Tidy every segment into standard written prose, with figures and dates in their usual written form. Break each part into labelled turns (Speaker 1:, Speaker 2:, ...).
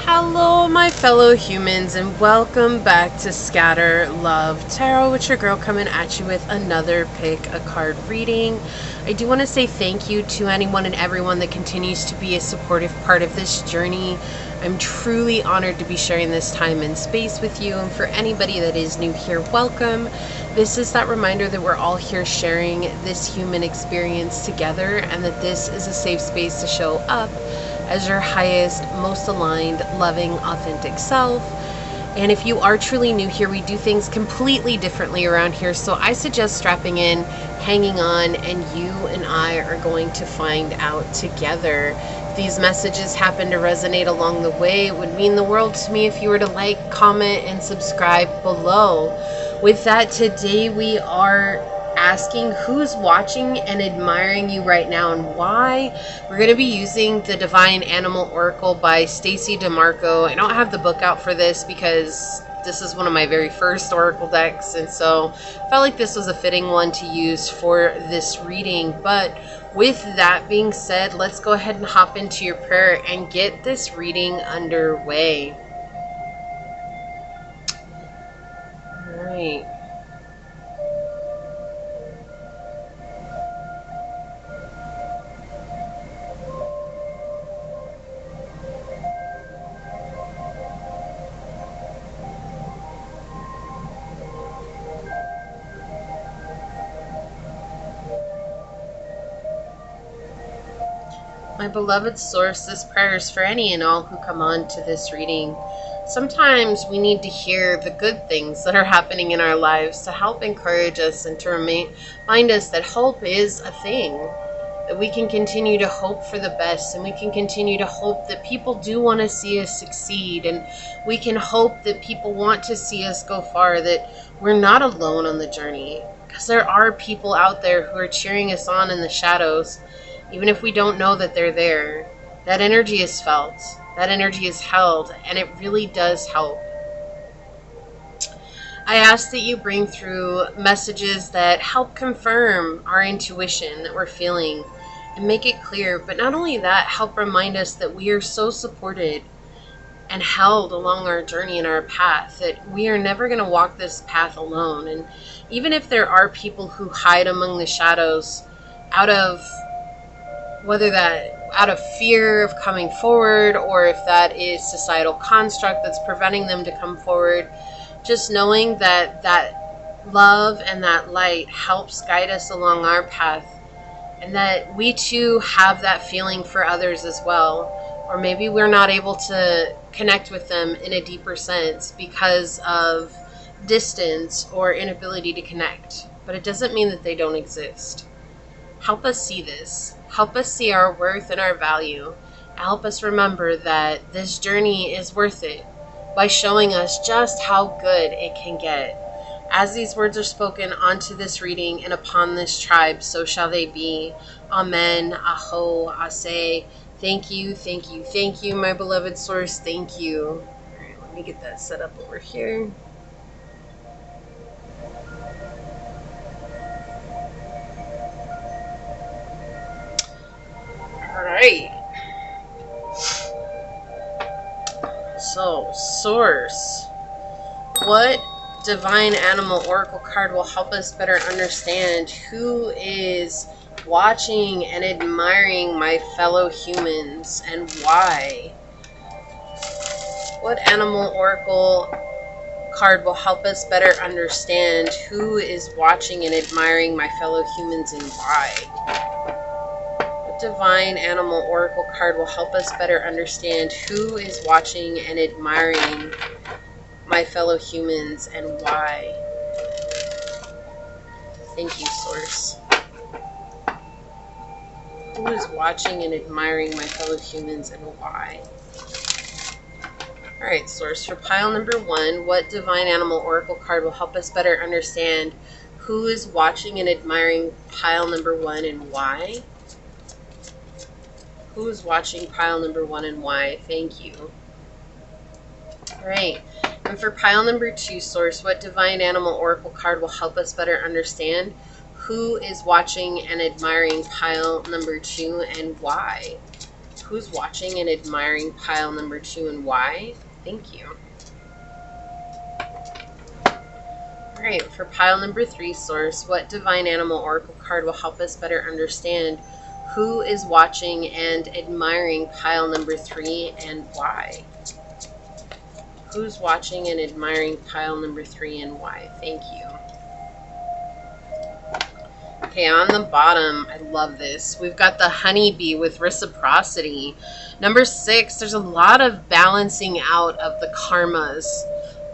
Speaker 1: Hello, my fellow humans, and welcome back to Scatter Love Tarot, with your girl coming at you with another pick a card reading. I do want to say thank you to anyone and everyone that continues to be a supportive part of this journey. I'm truly honored to be sharing this time and space with you, and for anybody that is new here, welcome. This is that reminder that we're all here sharing this human experience together, and that this is a safe space to show up as your highest, most aligned, loving, authentic self. And if you are truly new here, we do things completely differently around here. So I suggest strapping in, hanging on, and you and I are going to find out together. If these messages happen to resonate along the way, it would mean the world to me if you were to like, comment, and subscribe below. With that, today we are asking who's watching and admiring you right now and why. We're going to be using the Divine Animal Oracle by Stacey DeMarco. I don't have the book out for this because this is one of my very first oracle decks, and so I felt like this was a fitting one to use for this reading. But with that being said, let's go ahead and hop into your prayer and get this reading underway. All right. My beloved source, this prayer is for any and all who come on to this reading. Sometimes we need to hear the good things that are happening in our lives to help encourage us and to remind us that hope is a thing, that we can continue to hope for the best, and we can continue to hope that people do want to see us succeed, and we can hope that people want to see us go far, that we're not alone on the journey, because there are people out there who are cheering us on in the shadows. Even if we don't know that they're there, that energy is felt, that energy is held, and it really does help. I ask that you bring through messages that help confirm our intuition that we're feeling and make it clear, but not only that, help remind us that we are so supported and held along our journey and our path, that we are never going to walk this path alone. And even if there are people who hide among the shadows out of fear of coming forward, or if that is societal construct that's preventing them to come forward, just knowing that that love and that light helps guide us along our path, and that we too have that feeling for others as well. Or maybe we're not able to connect with them in a deeper sense because of distance or inability to connect, but it doesn't mean that they don't exist. Help us see this. Help us see our worth and our value. Help us remember that this journey is worth it by showing us just how good it can get. As these words are spoken onto this reading and upon this tribe, so shall they be. Amen. Aho. Ase. Thank you, thank you, thank you, my beloved source. Thank you. All right, let me get that set up over here. Alright. So, source. What divine animal oracle card will help us better understand who is watching and admiring my fellow humans and why? What animal oracle card will help us better understand who is watching and admiring my fellow humans and why? Divine animal oracle card will help us better understand who is watching and admiring my fellow humans and why. Thank you, source. Who is watching and admiring my fellow humans and why? Alright, source, for pile number 1, what divine animal oracle card will help us better understand who is watching and admiring pile number 1 and why? Who is watching pile number 1 and why? Thank you. Alright, and for pile number 2, source, what divine animal oracle card will help us better understand who is watching and admiring pile number 2 and why? Who's watching and admiring pile number 2 and why? Thank you. All right, for pile number 3, source, what divine animal oracle card will help us better understand who is watching and admiring pile number 3 and why? Who's watching and admiring pile number 3 and why? Thank you. Okay, on the bottom, I love this. We've got the honeybee with reciprocity. Number 6, there's a lot of balancing out of the karmas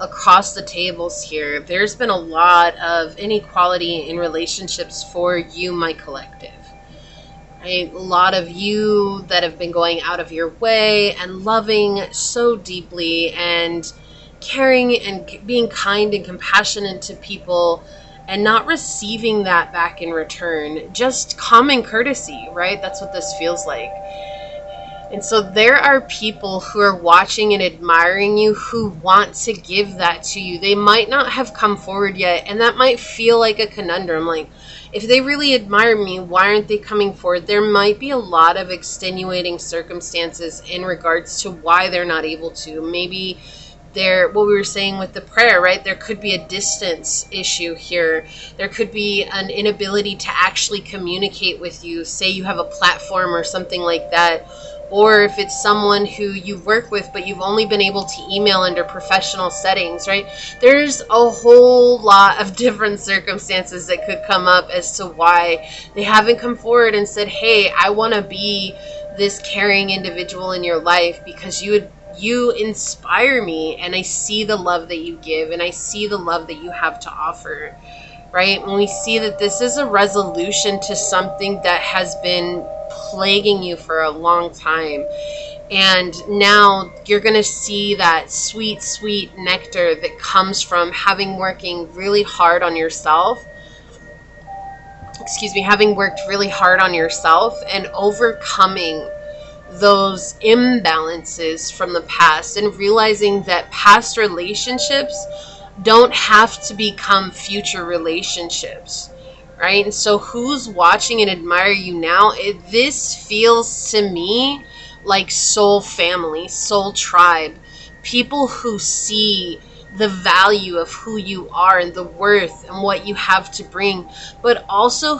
Speaker 1: across the tables here. There's been a lot of inequality in relationships for you, my collective. Right? A lot of you that have been going out of your way and loving so deeply and caring and being kind and compassionate to people and not receiving that back in return. Just common courtesy, right? That's what this feels like. And so there are people who are watching and admiring you who want to give that to you. They might not have come forward yet, and that might feel like a conundrum. Like, if they really admire me, why aren't they coming forward? There might be a lot of extenuating circumstances in regards to why they're not able to. Maybe what we were saying with the prayer, right? There could be a distance issue here. There could be an inability to actually communicate with you. Say you have a platform or something like that. Or if it's someone who you work with, but you've only been able to email under professional settings, right? There's a whole lot of different circumstances that could come up as to why they haven't come forward and said, hey, I want to be this caring individual in your life because you inspire me, and I see the love that you give, and I see the love that you have to offer, right? When we see that this is a resolution to something that has been plaguing you for a long time, and now you're going to see that sweet, sweet nectar that comes from having worked really hard on yourself and overcoming those imbalances from the past and realizing that past relationships don't have to become future relationships, right? And so who's watching and admire you now? This feels to me like soul family, soul tribe, people who see the value of who you are and the worth and what you have to bring, but also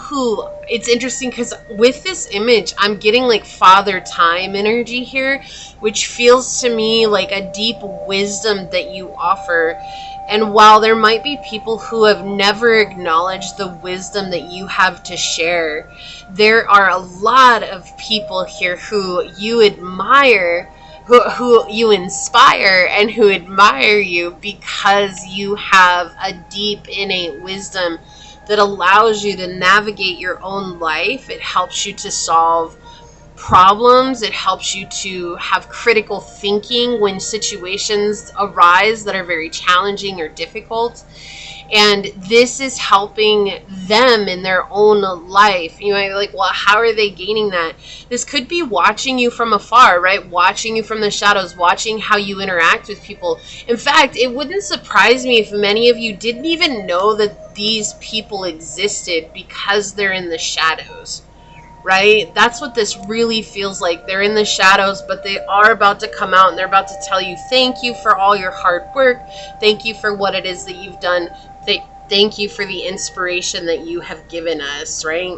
Speaker 1: it's interesting because with this image, I'm getting like Father Time energy here, which feels to me like a deep wisdom that you offer. And while there might be people who have never acknowledged the wisdom that you have to share, there are a lot of people here who you admire, who you inspire, and who admire you because you have a deep innate wisdom that allows you to navigate your own life. It helps you to solve problems. It helps you to have critical thinking when situations arise that are very challenging or difficult. And this is helping them in their own life. You might be like, well, how are they gaining that? This could be watching you from afar, right? Watching you from the shadows, watching how you interact with people. In fact, it wouldn't surprise me if many of you didn't even know that these people existed because they're in the shadows, right? That's what this really feels like. They're in the shadows, but they are about to come out, and they're about to tell you, thank you for all your hard work. Thank you for what it is that you've done. Thank you for the inspiration that you have given us, right?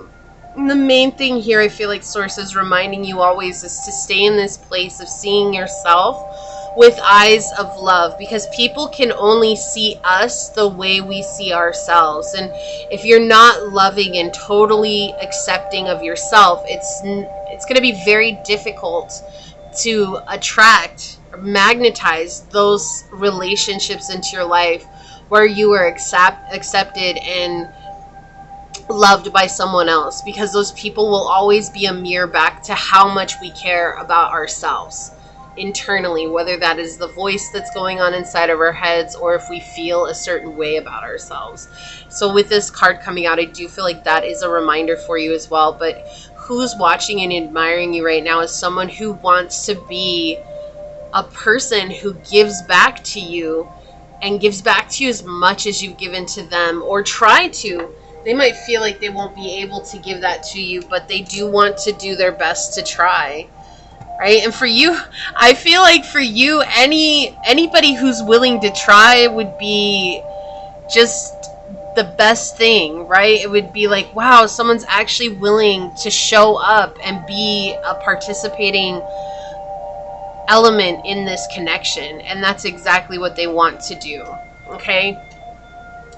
Speaker 1: And the main thing here, I feel like Source is reminding you always, is to stay in this place of seeing yourself with eyes of love, because people can only see us the way we see ourselves. And if you're not loving and totally accepting of yourself, it's going to be very difficult to attract or magnetize those relationships into your life where you are accepted and loved by someone else, because those people will always be a mirror back to how much we care about ourselves internally, whether that is the voice that's going on inside of our heads or if we feel a certain way about ourselves. So with this card coming out, I do feel like that is a reminder for you as well. But who's watching and admiring you right now is someone who wants to be a person who gives back to you, and gives back to you as much as you've given to them, or try to. They might feel like they won't be able to give that to you, but they do want to do their best to try, right? And for you, I feel like for you, anybody who's willing to try would be just the best thing, right? It would be like, wow, someone's actually willing to show up and be a participating element in this connection, and that's exactly what they want to do. Okay,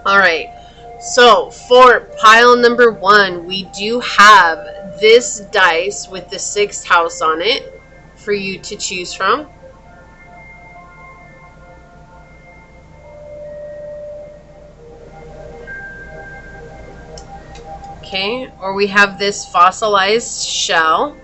Speaker 1: all right, so for pile number 1, we do have this dice with the 6th house on it for you to choose from. Okay, or we have this fossilized shell.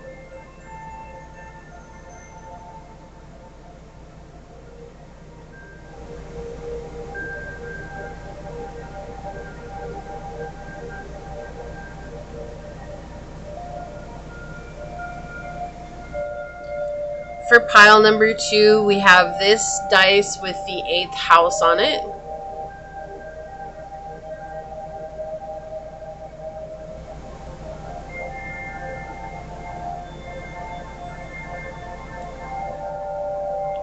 Speaker 1: For pile number 2, we have this dice with the 8th house on it.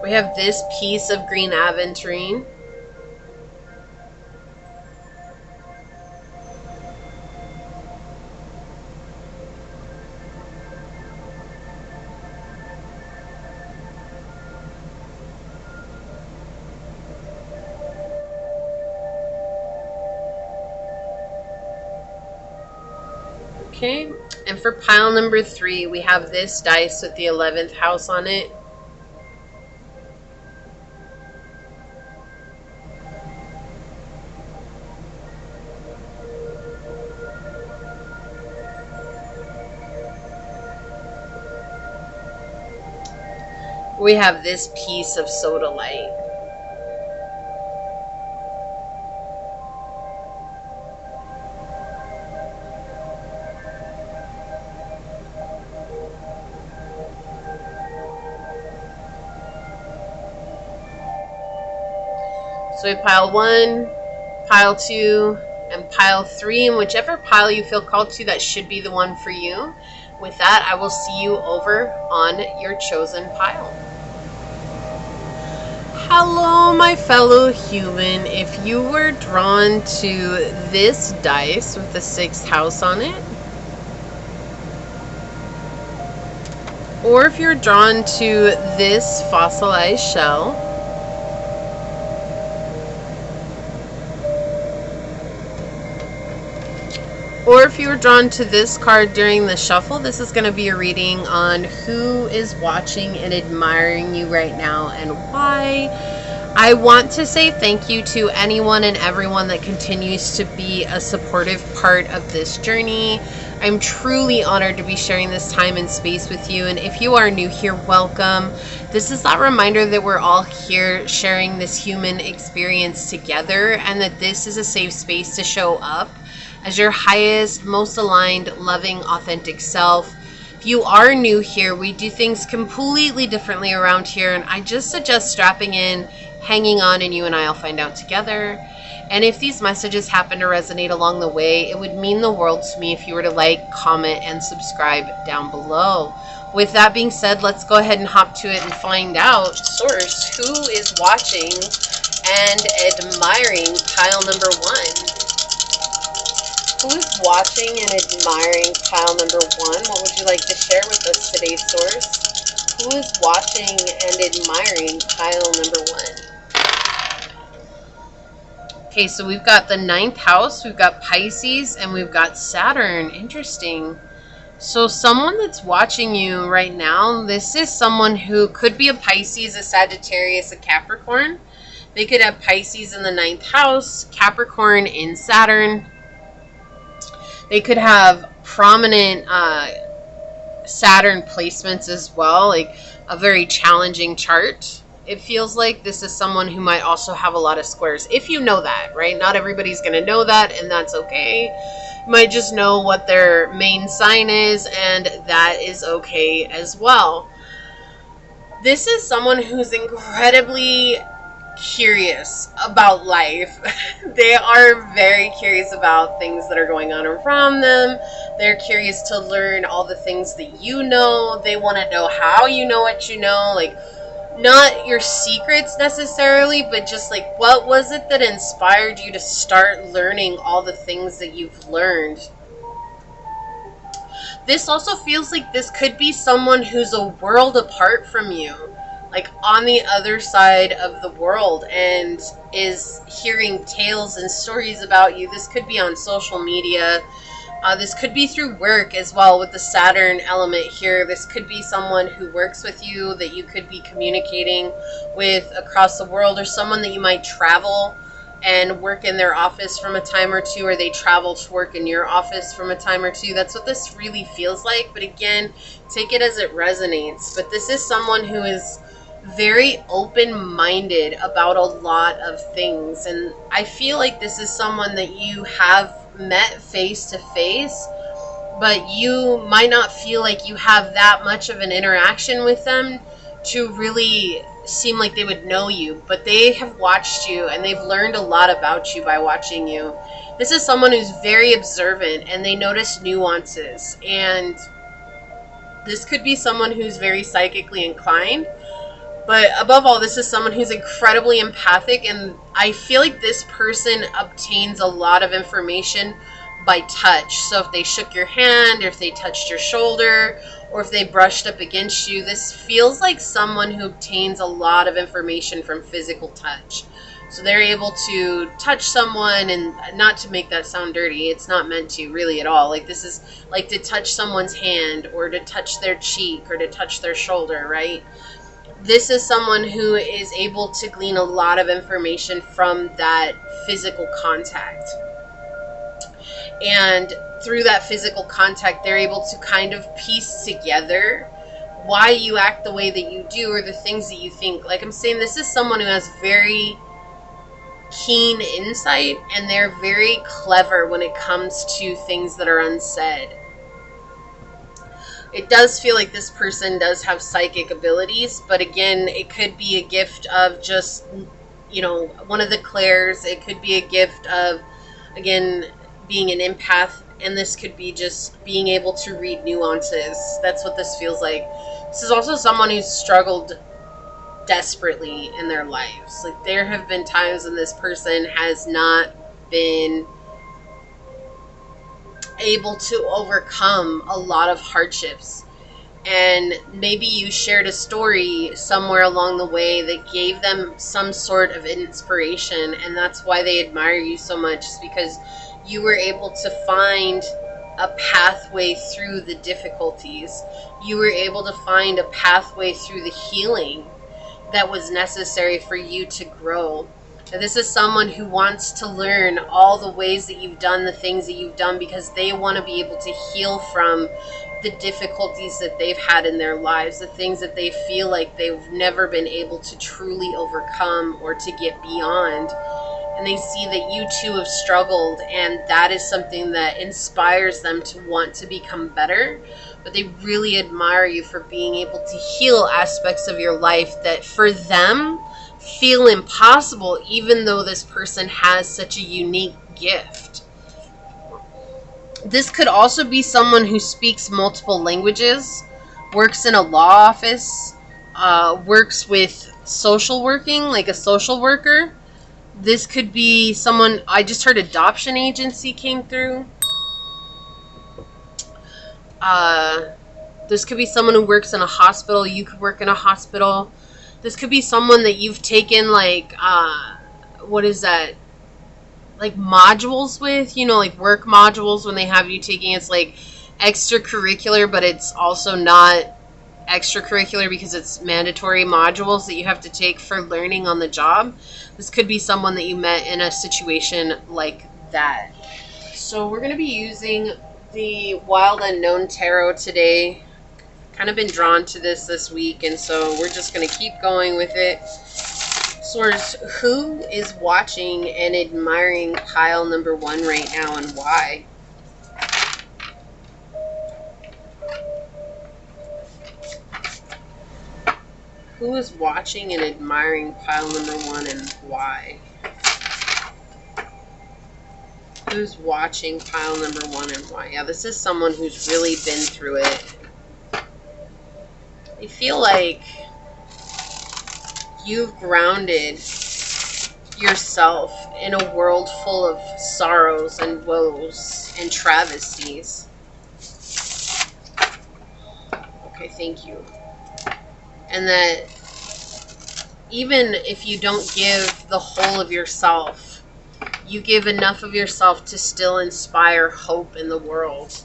Speaker 1: We have this piece of green aventurine. Okay, and for pile number 3, we have this dice with the 11th house on it. We have this piece of sodalite. So we have pile 1, pile 2, and pile 3, and whichever pile you feel called to, that should be the one for you. With that, I will see you over on your chosen pile. Hello, my fellow human. If you were drawn to this dice with the 6th house on it, or if you're drawn to this fossilized shell, or if you were drawn to this card during the shuffle, this is going to be a reading on who is watching and admiring you right now and why. I want to say thank you to anyone and everyone that continues to be a supportive part of this journey. I'm truly honored to be sharing this time and space with you. And if you are new here, welcome. This is that reminder that we're all here sharing this human experience together, and that this is a safe space to show up as your highest, most aligned, loving, authentic self. If you are new here, we do things completely differently around here, and I just suggest strapping in, hanging on, and you and I will find out together. And if these messages happen to resonate along the way, it would mean the world to me if you were to like, comment, and subscribe down below. With that being said, let's go ahead and hop to it and find out, source, who is watching and admiring pile number 1? Who is watching and admiring pile number 1? What would you like to share with us today, source? Who is watching and admiring pile number 1? Okay, so we've got the 9th house, we've got Pisces, and we've got Saturn. Interesting. So someone that's watching you right now, this is someone who could be a Pisces, a Sagittarius, a Capricorn. They could have Pisces in the 9th house, Capricorn in Saturn. They could have prominent Saturn placements as well, like a very challenging chart. It feels like this is someone who might also have a lot of squares. If you know that, right? Not everybody's going to know that, and that's okay. You might just know what their main sign is, and that is okay as well. This is someone who's incredibly curious about life. They are very curious about things that are going on around them. They're curious to learn all the things that you know. They want to know how you know what you know. Like, not your secrets necessarily, but just like, what was it that inspired you to start learning all the things that you've learned? This also feels like this could be someone who's a world apart from you, like on the other side of the world, and is hearing tales and stories about you. This could be on social media. This could be through work as well with the Saturn element here. This could be someone who works with you that you could be communicating with across the world, or someone that you might travel and work in their office from a time or two, or they travel to work in your office from a time or two. That's what this really feels like. But again, take it as it resonates. But this is someone who is very open-minded about a lot of things. And I feel like this is someone that you have met face to face, but you might not feel like you have that much of an interaction with them to really seem like they would know you, but they have watched you and they've learned a lot about you by watching you. This is someone who's very observant and they notice nuances, and this could be someone who's very psychically inclined. But above all, this is someone who's incredibly empathic, and I feel like this person obtains a lot of information by touch. So if they shook your hand, or if they touched your shoulder, or if they brushed up against you, this feels like someone who obtains a lot of information from physical touch. So they're able to touch someone, and not to make that sound dirty, it's not meant to really at all. Like, this is like to touch someone's hand, or to touch their cheek, or to touch their shoulder, right? This is someone who is able to glean a lot of information from that physical contact. And through that physical contact, they're able to kind of piece together why you act the way that you do, or the things that you think. Like I'm saying, this is someone who has very keen insight, and they're very clever when it comes to things that are unsaid. It does feel like this person does have psychic abilities, but again, it could be a gift of just, you know, one of the clairs. It could be a gift of, again, being an empath, and this could be just being able to read nuances. That's what this feels like. This is also someone who's struggled desperately in their lives. Like, there have been times when this person has not been able to overcome a lot of hardships, and maybe you shared a story somewhere along the way that gave them some sort of inspiration, and that's why they admire you so much, is because you were able to find a pathway through the difficulties. You were able to find a pathway through the healing that was necessary for you to grow. And this is someone who wants to learn all the ways that you've done the things that you've done, because they want to be able to heal from the difficulties that they've had in their lives, the things that they feel like they've never been able to truly overcome or to get beyond. And they see that you too have struggled, and that is something that inspires them to want to become better. But they really admire you for being able to heal aspects of your life that for them feel impossible, even though this person has such a unique gift. This could also be someone who speaks multiple languages, works in a law office, works with social working, like a social worker. This could be someone, I just heard adoption agency came through. This could be someone who works in a hospital. You could work in a hospital. This could be someone that you've taken, like, what is that? Like modules with, you know, like work modules when they have you taking, it's like extracurricular, but it's also not extracurricular because it's mandatory modules that you have to take for learning on the job. This could be someone that you met in a situation like that. So we're going to be using the Wild Unknown Tarot today. Kind of been drawn to this week, and so we're just going to keep going with it. Source, who is watching and admiring pile number 1 right now, and why? Who is watching and admiring pile number 1 and why? Who's watching pile number 1 and why? Yeah, this is someone who's really been through it. I feel like you've grounded yourself in a world full of sorrows and woes and travesties. Okay, thank you. And that even if you don't give the whole of yourself, you give enough of yourself to still inspire hope in the world.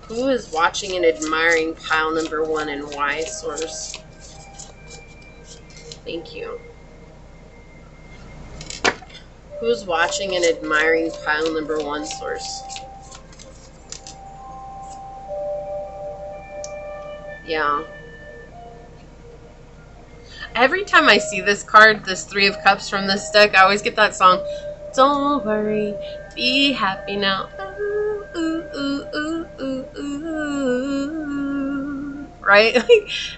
Speaker 1: Who is watching and admiring pile number 1 and why, source? Thank you. Who's watching and admiring pile number 1, source? Yeah. Every time I see this card, this 3 of Cups from this deck, I always get that song, don't worry, be happy now. Ooh, ooh, ooh, ooh, ooh, ooh. Right?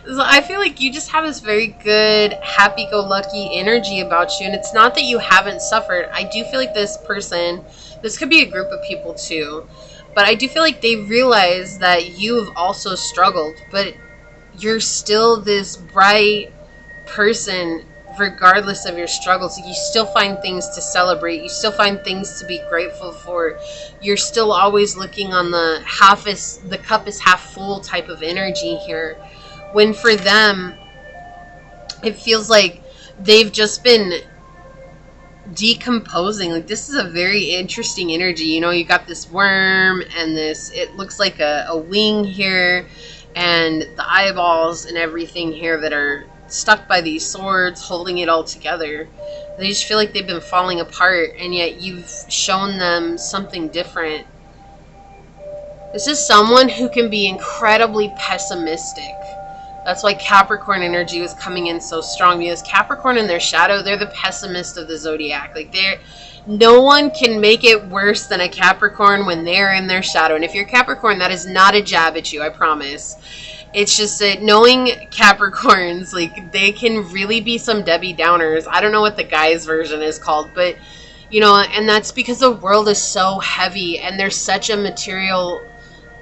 Speaker 1: So I feel like you just have this very good, happy-go-lucky energy about you, and it's not that you haven't suffered. I do feel like this person, this could be a group of people too, but I do feel like they realize that you have also struggled, but you're still this bright person regardless of your struggles. You still find things to celebrate. You still find things to be grateful for. You're still always looking on the cup is half full type of energy here. When for them, it feels like they've just been decomposing. Like, this is a very interesting energy. You know, you got this worm and this, it looks like a wing here, and the eyeballs and everything here that are stuck by these swords holding it all together. They just feel like they've been falling apart, and yet you've shown them something different. This is someone who can be incredibly pessimistic. That's why Capricorn energy was coming in so strong, because Capricorn in their shadow, they're the pessimist of the zodiac. Like, no one can make it worse than a Capricorn when they're in their shadow. And if you're Capricorn, that is not a jab at you, I promise. It's just that knowing Capricorns, like, they can really be some Debbie Downers. I don't know what the guy's version is called, but, you know, and that's because the world is so heavy and there's such a material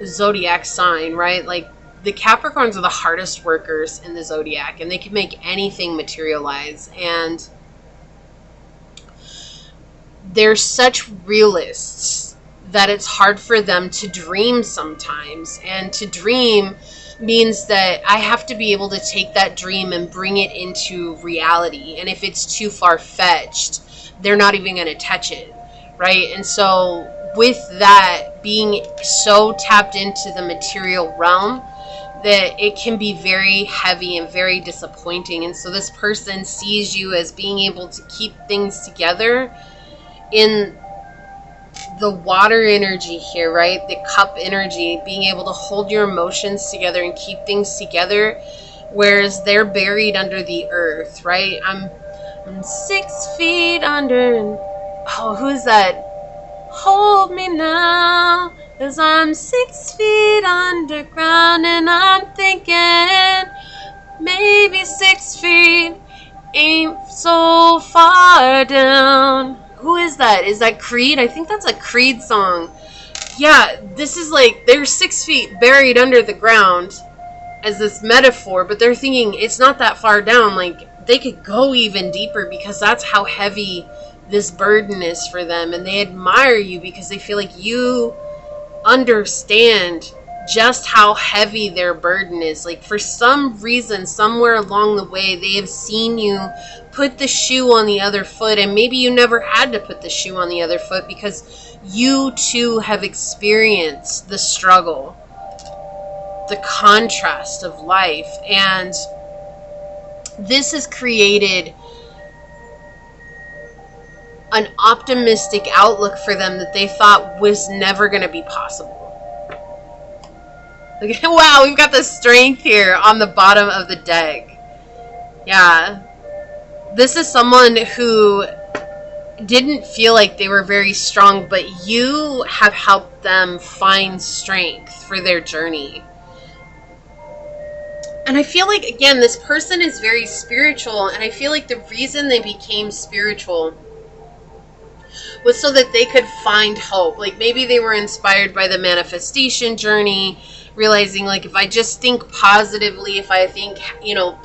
Speaker 1: zodiac sign, right? Like, the Capricorns are the hardest workers in the zodiac, and they can make anything materialize. And they're such realists that it's hard for them to dream sometimes. And to dream means that I have to be able to take that dream and bring it into reality. And if it's too far-fetched, they're not even going to touch it, right? And so with that, being so tapped into the material realm, that it can be very heavy and very disappointing. And so this person sees you as being able to keep things together in the water energy here, right? The cup energy, being able to hold your emotions together and keep things together, whereas they're buried under the earth, right? I'm 6 feet under, and oh, who's that? Hold me now, 'cause I'm 6 feet underground, and I'm thinking maybe 6 feet ain't so far down. Who is that? Is that Creed? I think that's a Creed song. Yeah, this is like, they're 6 feet buried under the ground as this metaphor, but they're thinking it's not that far down. Like, they could go even deeper because that's how heavy this burden is for them. And they admire you because they feel like you understand just how heavy their burden is. Like, for some reason, somewhere along the way, they have seen you put the shoe on the other foot, and maybe you never had to put the shoe on the other foot because you too have experienced the struggle, the contrast of life. And this has created an optimistic outlook for them that they thought was never going to be possible. Like, wow, we've got the strength here on the bottom of the deck. Yeah. This is someone who didn't feel like they were very strong, but you have helped them find strength for their journey. And I feel like, again, this person is very spiritual, and I feel like the reason they became spiritual was so that they could find hope. Like, maybe they were inspired by the manifestation journey, realizing, like, if I just think positively, if I think,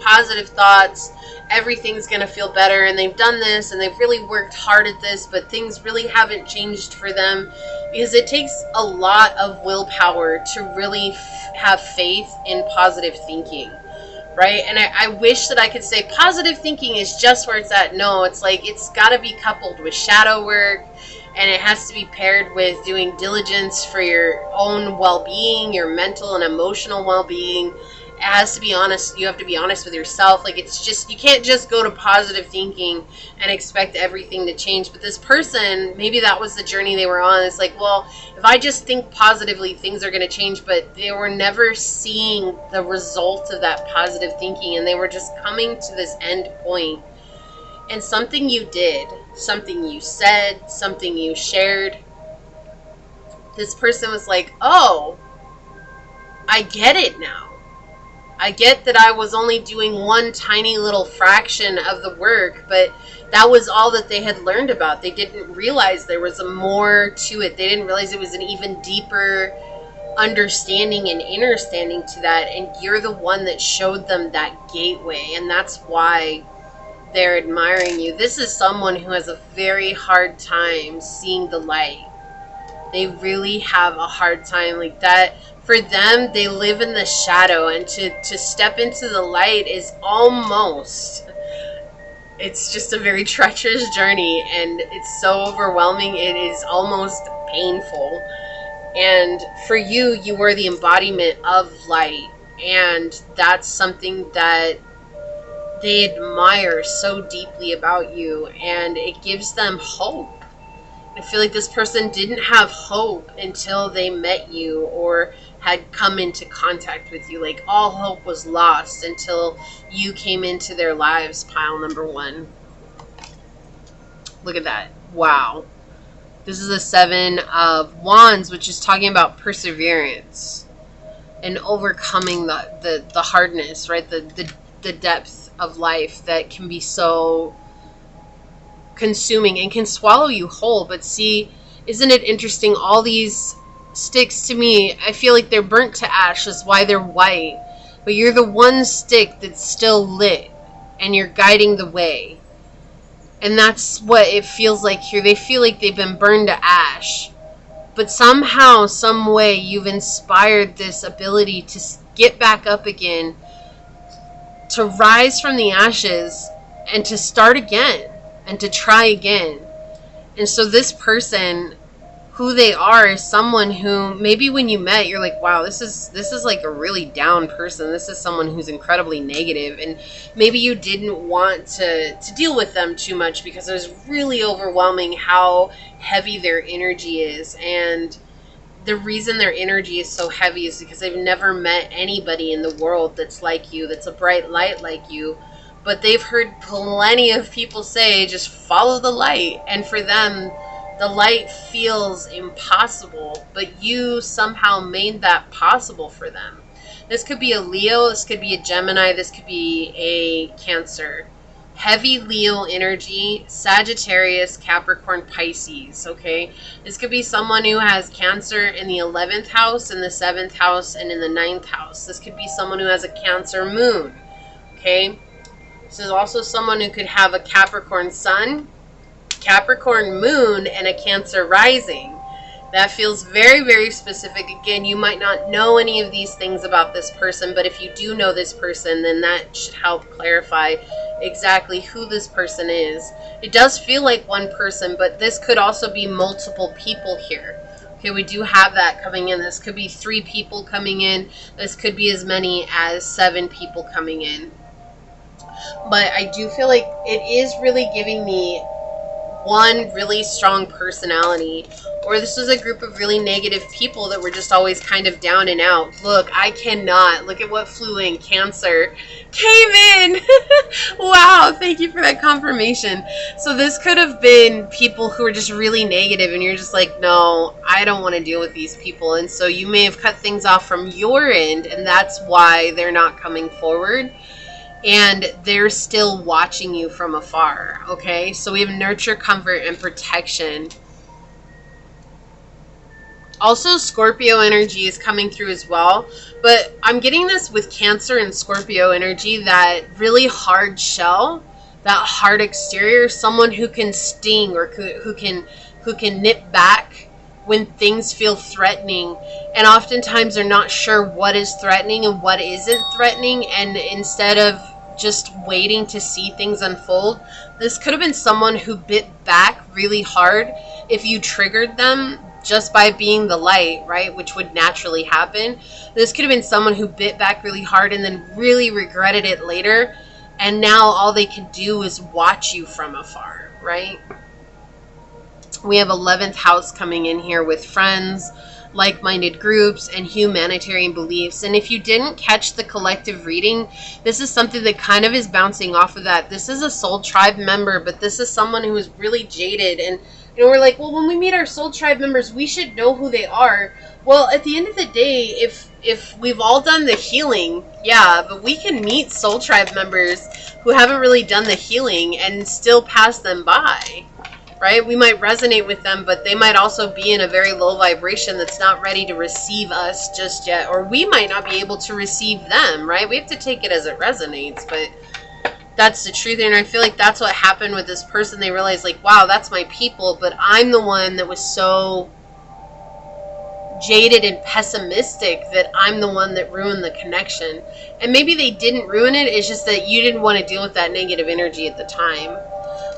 Speaker 1: positive thoughts, everything's going to feel better. And they've done this, and they've really worked hard at this, but things really haven't changed for them, because it takes a lot of willpower to really have faith in positive thinking. Right? And I wish that I could say positive thinking is just where it's at. No, it's like, it's got to be coupled with shadow work, and it has to be paired with doing diligence for your own well-being, your mental and emotional well-being. It has to be honest. You have to be honest with yourself. Like, it's just, you can't just go to positive thinking and expect everything to change. But this person, maybe that was the journey they were on. It's like, well, if I just think positively, things are going to change. But they were never seeing the result of that positive thinking, and they were just coming to this end point. And something you did, something you said, something you shared, this person was like, oh, I get it now. I get that I was only doing one tiny little fraction of the work, but that was all that they had learned about. They didn't realize there was more to it. They didn't realize it was an even deeper understanding and understanding to that. And you're the one that showed them that gateway. And that's why they're admiring you. This is someone who has a very hard time seeing the light. They really have a hard time like that. For them, they live in the shadow, and to step into the light is almost, it's just a very treacherous journey, and it's so overwhelming, it is almost painful. And for you, you were the embodiment of light, and that's something that they admire so deeply about you, and it gives them hope. I feel like this person didn't have hope until they met you or had come into contact with you. Like, all hope was lost until you came into their lives, pile number one. Look at that. Wow. This is the 7 of Wands, which is talking about perseverance and overcoming the hardness, right? The depth of life that can be so consuming and can swallow you whole. But see, isn't it interesting, all these sticks, to me, I feel like they're burnt to ash, is why they're white, but you're the one stick that's still lit, and you're guiding the way. And that's what it feels like here. They feel like they've been burned to ash, but somehow, some way, you've inspired this ability to get back up again, to rise from the ashes, and to start again, and to try again. And so this person, who they are, is someone who maybe when you met, you're like, wow, this is like a really down person. This is someone who's incredibly negative, and maybe you didn't want to deal with them too much because it was really overwhelming how heavy their energy is. And the reason their energy is so heavy is because they've never met anybody in the world that's like you, that's a bright light like you. But they've heard plenty of people say, just follow the light. And for them, the light feels impossible, but you somehow made that possible for them. This could be a Leo, this could be a Gemini, this could be a Cancer. Heavy Leo energy, Sagittarius, Capricorn, Pisces, okay? This could be someone who has Cancer in the 11th house, in the 7th house, and in the 9th house. This could be someone who has a Cancer moon, okay? This is also someone who could have a Capricorn sun, Capricorn moon, and a Cancer rising. That feels very, very specific. Again, you might not know any of these things about this person, but if you do know this person, then that should help clarify exactly who this person is. It does feel like one person, but this could also be multiple people here. Okay, we do have that coming in. This could be 3 people coming in. This could be as many as 7 people coming in. But I do feel like it is really giving me one really strong personality, or this was a group of really negative people that were just always kind of down and out. Look, I cannot. Look at what flew in. Cancer came in. Wow, thank you for that confirmation. So this could have been people who were just really negative, and you're just like, no, I don't want to deal with these people. And so you may have cut things off from your end, and that's why they're not coming forward. And they're still watching you from afar, okay? So we have nurture, comfort, and protection. Also, Scorpio energy is coming through as well. But I'm getting this with Cancer and Scorpio energy, that really hard shell, that hard exterior, someone who can sting or who can nip back when things feel threatening. And oftentimes they're not sure what is threatening and what isn't threatening. And instead of just waiting to see things unfold, this could have been someone who bit back really hard if you triggered them just by being the light, right? Which would naturally happen. This could have been someone who bit back really hard and then really regretted it later. And now all they can do is watch you from afar, right? We have 11th house coming in here with friends, like-minded groups, and humanitarian beliefs. And if you didn't catch the collective reading, this is something that kind of is bouncing off of that. This is a soul tribe member, but this is someone who is really jaded. And you know, we're like, well, when we meet our soul tribe members, we should know who they are. Well, at the end of the day, if we've all done the healing, yeah, but we can meet soul tribe members who haven't really done the healing and still pass them by. Right? We might resonate with them, but they might also be in a very low vibration that's not ready to receive us just yet. Or we might not be able to receive them, right? We have to take it as it resonates, but that's the truth. And I feel like that's what happened with this person. They realized, like, wow, that's my people, but I'm the one that was so jaded and pessimistic that I'm the one that ruined the connection. And maybe they didn't ruin it. It's just that you didn't want to deal with that negative energy at the time.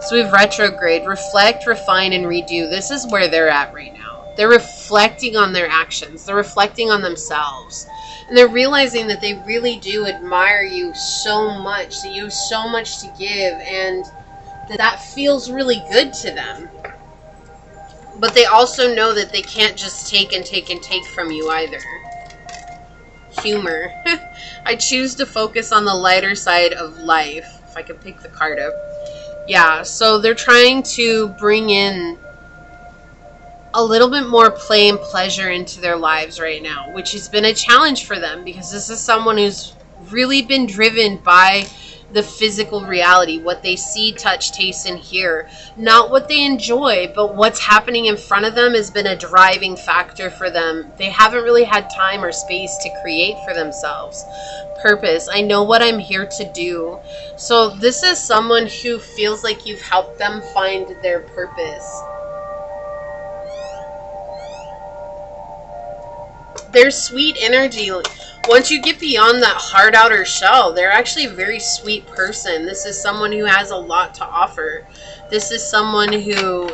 Speaker 1: So we have retrograde, reflect, refine, and redo. This is where they're at right now. They're reflecting on their actions. They're reflecting on themselves. And they're realizing that they really do admire you so much, that you have so much to give, and that feels really good to them. But they also know that they can't just take and take and take from you either. Humor. I choose to focus on the lighter side of life. If I could pick the card up. Yeah, so they're trying to bring in a little bit more play and pleasure into their lives right now, which has been a challenge for them because this is someone who's really been driven by the physical reality, what they see, touch, taste, and hear. Not what they enjoy, but what's happening in front of them has been a driving factor for them. They haven't really had time or space to create for themselves. Purpose. I know what I'm here to do. So this is someone who feels like you've helped them find their purpose. Their sweet energy. Once you get beyond that hard outer shell, they're actually a very sweet person. This is someone who has a lot to offer. This is someone who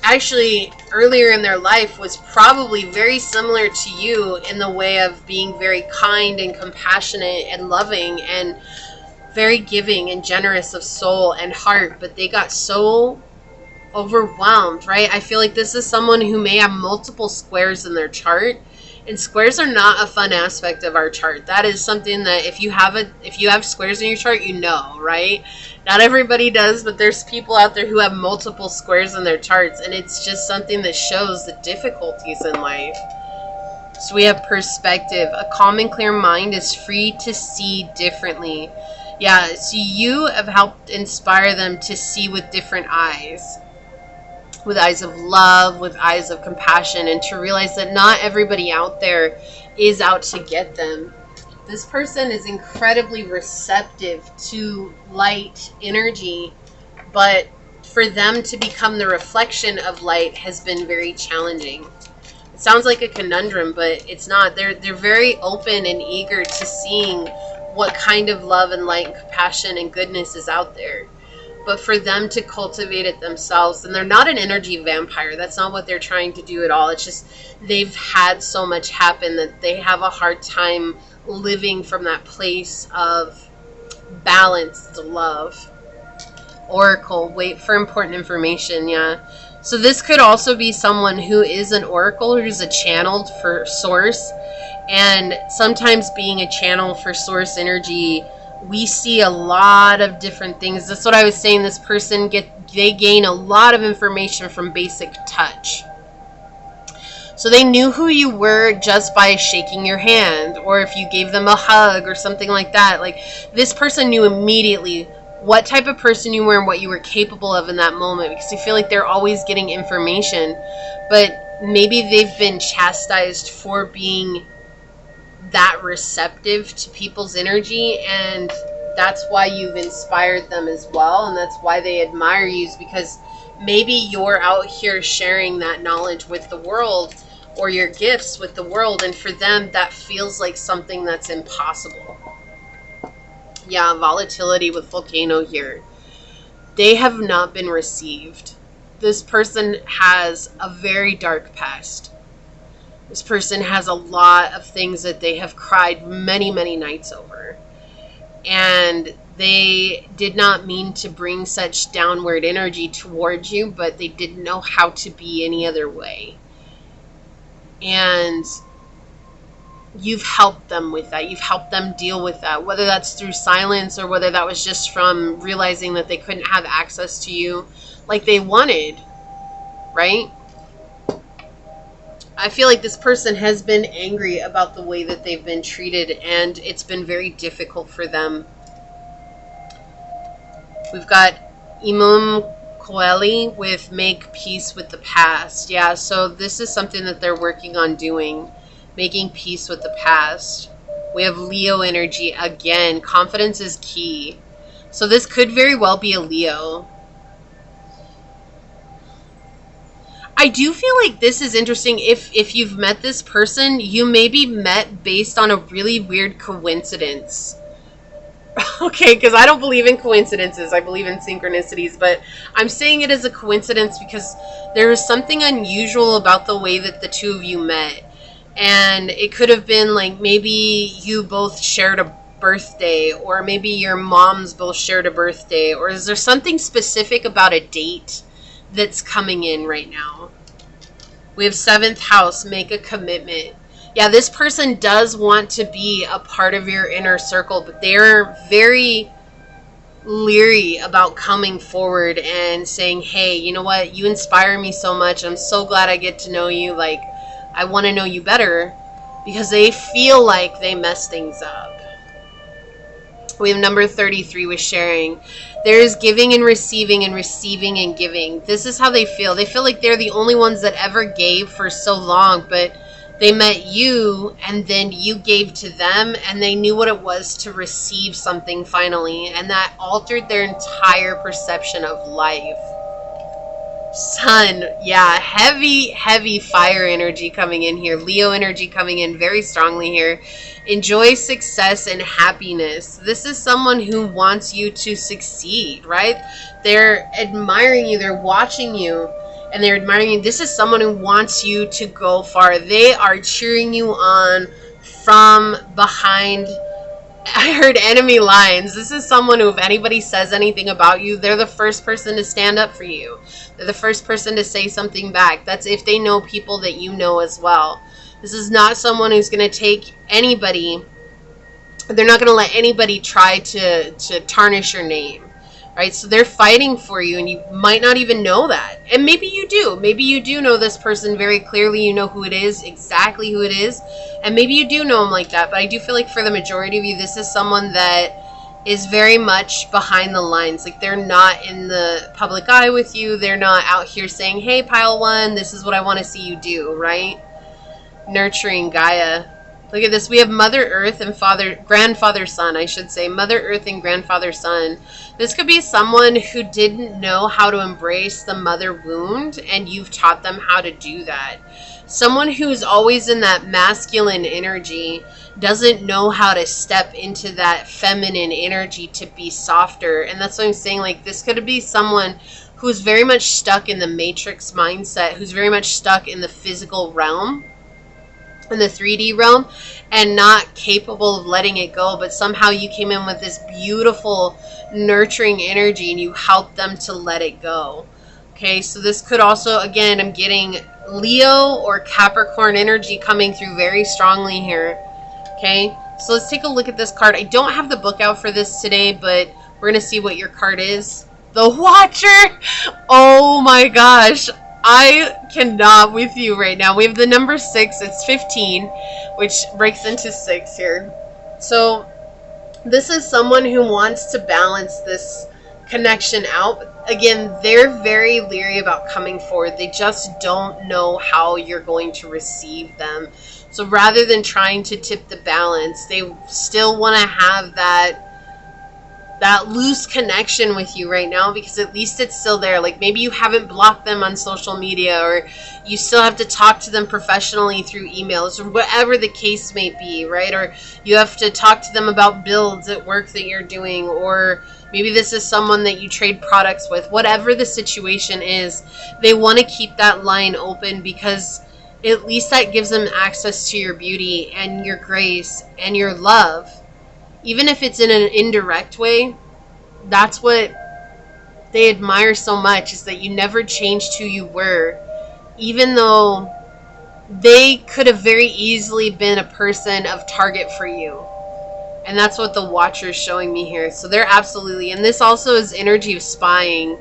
Speaker 1: actually earlier in their life was probably very similar to you in the way of being very kind and compassionate and loving and very giving and generous of soul and heart, but they got so overwhelmed, right? I feel like this is someone who may have multiple squares in their chart, and squares are not a fun aspect of our chart. That is something that if you have squares in your chart, you know, right? Not everybody does, but there's people out there who have multiple squares in their charts, and it's just something that shows the difficulties in life. So we have perspective. A calm and clear mind is free to see differently. Yeah, so you have helped inspire them to see with different eyes. With eyes of love, with eyes of compassion, and to realize that not everybody out there is out to get them. This person is incredibly receptive to light energy, but for them to become the reflection of light has been very challenging. It sounds like a conundrum, but it's not. They're very open and eager to seeing what kind of love and light and compassion and goodness is out there. But for them to cultivate it themselves, and they're not an energy vampire. That's not what they're trying to do at all. It's just they've had so much happen that they have a hard time living from that place of balanced love. Oracle, wait for important information, yeah. So this could also be someone who is an oracle, who's a channel for source. And sometimes being a channel for source energy, we see a lot of different things. That's what I was saying. This person they gain a lot of information from basic touch. So they knew who you were just by shaking your hand, or if you gave them a hug or something like that. Like, this person knew immediately what type of person you were and what you were capable of in that moment, because I feel like they're always getting information. But maybe they've been chastised for being that receptive to people's energy, and that's why you've inspired them as well, and that's why they admire you, is because maybe you're out here sharing that knowledge with the world, or your gifts with the world, and for them that feels like something that's impossible. Yeah, volatility with volcano here. They have not been received. This person has a very dark past. This person has a lot of things that they have cried many, many nights over. And they did not mean to bring such downward energy towards you, but they didn't know how to be any other way. And you've helped them with that. You've helped them deal with that, whether that's through silence or whether that was just from realizing that they couldn't have access to you like they wanted, right? I feel like this person has been angry about the way that they've been treated, and it's been very difficult for them. We've got Imum Coeli with make peace with the past. Yeah, so this is something that they're working on doing, making peace with the past. We have Leo energy again. Confidence is key. So this could very well be a Leo. I do feel like this is interesting. If you've met this person, you maybe met based on a really weird coincidence. Okay, because I don't believe in coincidences. I believe in synchronicities, but I'm saying it as a coincidence because there is something unusual about the way that the two of you met. And it could have been like maybe you both shared a birthday, or maybe your moms both shared a birthday, or is there something specific about a date that's coming in right now? We have 7th house, make a commitment. Yeah, this person does want to be a part of your inner circle, but they're very leery about coming forward and saying, hey, you know what, you inspire me so much. I'm so glad I get to know you. Like, I want to know you better, because they feel like they mess things up. We have number 33 with sharing. There's giving and receiving and giving. This is how they feel. They feel like they're the only ones that ever gave for so long, but they met you and then you gave to them, and they knew what it was to receive something finally, and that altered their entire perception of life. Sun, yeah, heavy fire energy coming in here. Leo energy coming in very strongly here. Enjoy success and happiness. This is someone who wants you to succeed, right? They're admiring you, they're watching you, and they're admiring you. This is someone who wants you to go far. They are cheering you on from behind. I heard enemy lines. This is someone who, if anybody says anything about you, they're the first person to stand up for you. They're the first person to say something back. That's if they know people that you know as well. This is not someone who's going to take anybody. They're not going to let anybody try to tarnish your name, right? So they're fighting for you, and you might not even know that. And maybe you do. Maybe you do know this person very clearly. You know who it is, exactly who it is. And maybe you do know them like that. But I do feel like for the majority of you, this is someone that is very much behind the lines. Like, they're not in the public eye with you. They're not out here saying, hey, pile one, this is what I want to see you do, right? Nurturing Gaia. Look at this. We have Mother Earth and Grandfather Sun, I should say. Mother Earth and Grandfather Sun. This could be someone who didn't know how to embrace the mother wound, and you've taught them how to do that. Someone who's always in that masculine energy doesn't know how to step into that feminine energy to be softer. And that's what I'm saying. Like, this could be someone who's very much stuck in the matrix mindset, who's very much stuck in the physical realm. in the 3D realm and not capable of letting it go, but somehow you came in with this beautiful nurturing energy and you helped them to let it go. Okay, so this could also, again, I'm getting Leo or Capricorn energy coming through very strongly here. Okay, so let's take a look at this card. I don't have the book out for this today, but we're going to see what your card is. The Watcher! Oh my gosh. I cannot with you right now. We have the number 6. It's 15, which breaks into 6 here. So this is someone who wants to balance this connection out. Again, they're very leery about coming forward. They just don't know how you're going to receive them. So rather than trying to tip the balance, they still want to have that loose connection with you right now, because at least it's still there. Like maybe you haven't blocked them on social media, or you still have to talk to them professionally through emails, or whatever the case may be, right? Or you have to talk to them about builds at work that you're doing, or maybe this is someone that you trade products with. Whatever the situation is, they want to keep that line open, because at least that gives them access to your beauty and your grace and your love. Even if it's in an indirect way, that's what they admire so much, is that you never changed who you were. Even though they could have very easily been a person of target for you. And that's what the Watcher is showing me here. So they're absolutely, and this also is energy of spying.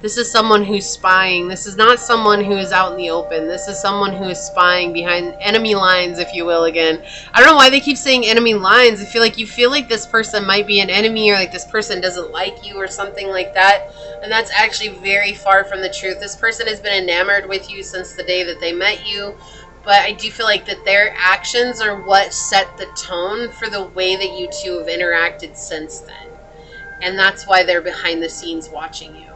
Speaker 1: This is someone who's spying. This is not someone who is out in the open. This is someone who is spying behind enemy lines, if you will, again. I don't know why they keep saying enemy lines. I feel like this person might be an enemy, or like this person doesn't like you or something like that. And that's actually very far from the truth. This person has been enamored with you since the day that they met you. But I do feel like that their actions are what set the tone for the way that you two have interacted since then. And that's why they're behind the scenes watching you.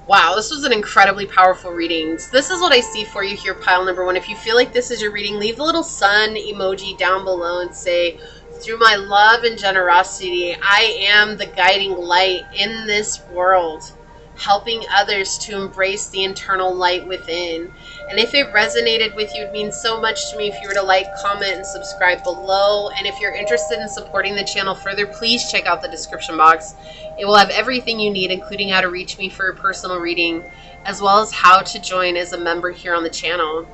Speaker 1: Wow, this was an incredibly powerful reading. So this is what I see for you here, pile number 1. If you feel like this is your reading, leave the little sun emoji down below and say, through my love and generosity, I am the guiding light in this world, helping others to embrace the internal light within. And if it resonated with you, it means so much to me if you were to like, comment, and subscribe below. And if you're interested in supporting the channel further, please check out the description box. It will have everything you need, including how to reach me for a personal reading, as well as how to join as a member here on the channel.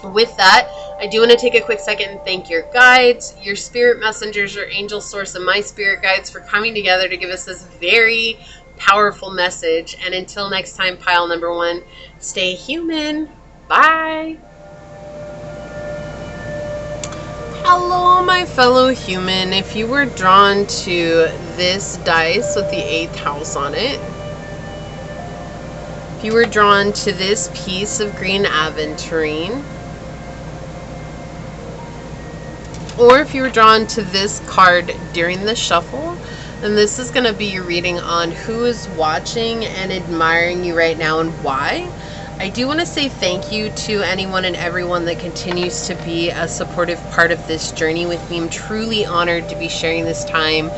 Speaker 1: With that, I do want to take a quick second and thank your guides, your spirit messengers, your angel source, and my spirit guides for coming together to give us this very powerful message. And until next time, pile number 1, stay human. Bye. Hello, my fellow human. If you were drawn to this dice with the 8th house on it, if you were drawn to this piece of green aventurine, or if you were drawn to this card during the shuffle, then this is going to be your reading on who is watching and admiring you right now and why. I do want to say thank you to anyone and everyone that continues to be a supportive part of this journey with me. I'm truly honored to be sharing this time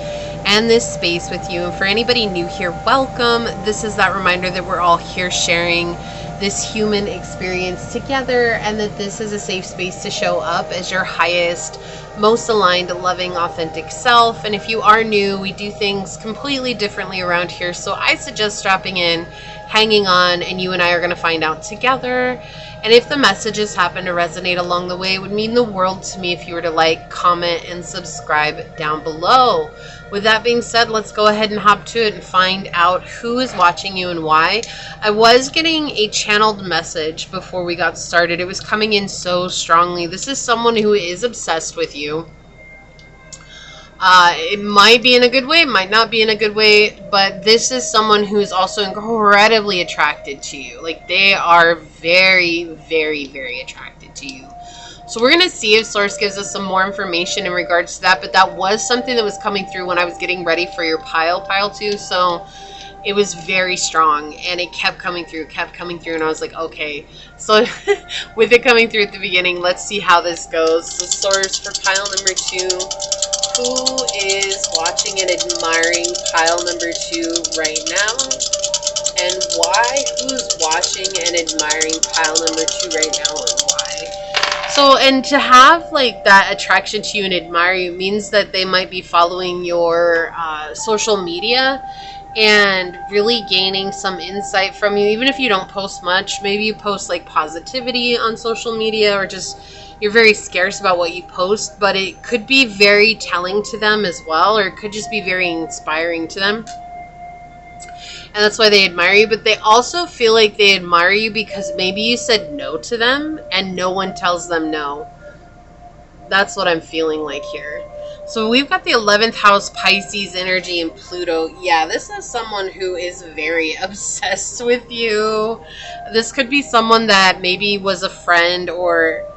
Speaker 1: and this space with you. And for anybody new here, welcome. This is that reminder that we're all here sharing this human experience together, and that this is a safe space to show up as your highest, most aligned, loving, authentic self. And if you are new, we do things completely differently around here. So I suggest dropping in, hanging on, and you and I are going to find out together. And if the messages happen to resonate along the way, it would mean the world to me if you were to like, comment, and subscribe down below. With that being said, let's go ahead and hop to it and find out who is watching you and why. I was getting a channeled message before we got started. It was coming in so strongly. This is someone who is obsessed with you. It might be in a good way, it might not be in a good way, but this is someone who is also incredibly attracted to you. Like, they are very, very, very attracted to you. So we're going to see if Source gives us some more information in regards to that, but that was something that was coming through when I was getting ready for your pile 2, so it was very strong, and it kept coming through, and I was like, okay. So with it coming through at the beginning, let's see how this goes. So Source, for pile number 2, who is watching and admiring pile number 2 right now, and why? Who's watching and admiring pile number 2 right now, and why? So, and to have like that attraction to you and admire you means that they might be following your social media and really gaining some insight from you. Even if you don't post much, maybe you post like positivity on social media, or just you're very scarce about what you post, but it could be very telling to them as well, or it could just be very inspiring to them. And that's why they admire you. But they also feel like they admire you because maybe you said no to them and no one tells them no. That's what I'm feeling like here. So we've got the 11th house Pisces energy and Pluto. Yeah, this is someone who is very obsessed with you. This could be someone that maybe was a friend, or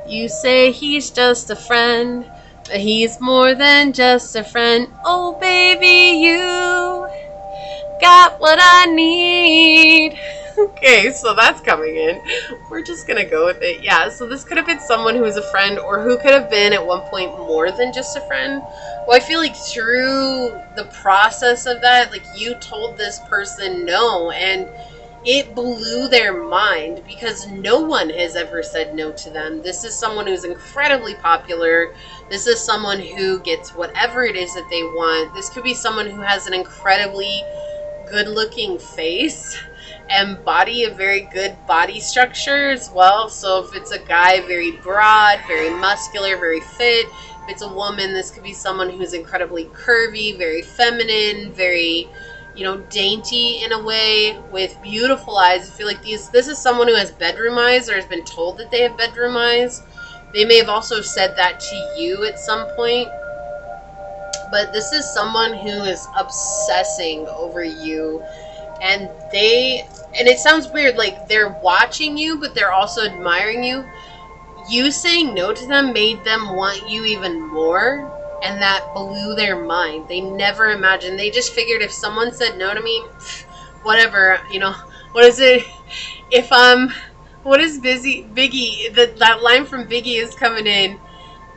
Speaker 1: you say he's just a friend, but he's more than just a friend. Oh, baby, you got what I need. Okay, so that's coming in. We're just gonna go with it. Yeah, so this could have been someone who was a friend, or who could have been at one point more than just a friend. Well, I feel like through the process of that, like you told this person no, and it blew their mind because no one has ever said no to them. This is someone who's incredibly popular. This is someone who gets whatever it is that they want. This could be someone who has an incredibly good looking face and body, a very good body structure as well. So if it's a guy, very broad, very muscular, very fit. If it's a woman, this could be someone who's incredibly curvy, very feminine, very, you know, dainty in a way, with beautiful eyes. I feel like this is someone who has bedroom eyes, or has been told that they have bedroom eyes. They may have also said that to you at some point. But this is someone who is obsessing over you, and it sounds weird, like they're watching you, but they're also admiring you. You saying no to them made them want you even more, and that blew their mind. They never imagined. They just figured if someone said no to me, whatever, you know, what is it? What is Biggie, that line from Biggie is coming in.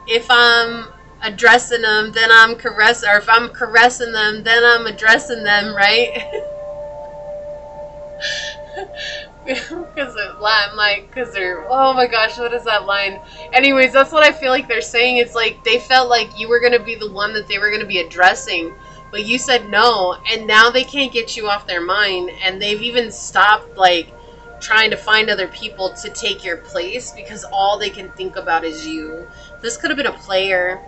Speaker 1: If I'm addressing them, then I'm caressing, or if I'm caressing them, then I'm addressing them, right? Because they're, oh my gosh, what is that line? Anyways, that's what I feel like they're saying. It's like they felt like you were going to be the one that they were going to be addressing, but you said no, and now they can't get you off their mind, and they've even stopped like trying to find other people to take your place because all they can think about is you. This could have been a player.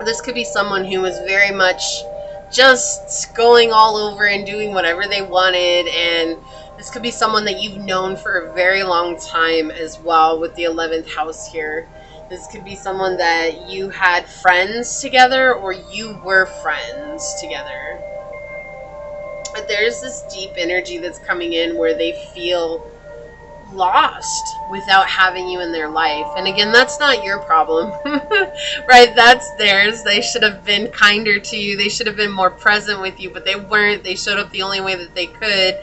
Speaker 1: This could be someone who was very much just going all over and doing whatever they wanted, and this could be someone that you've known for a very long time as well with the 11th house here. This could be someone that you had friends together, or you were friends together. But there's this deep energy that's coming in where they feel lost without having you in their life. And again, that's not your problem, right? That's theirs. They should have been kinder to you. They should have been more present with you, but they weren't. They showed up the only way that they could,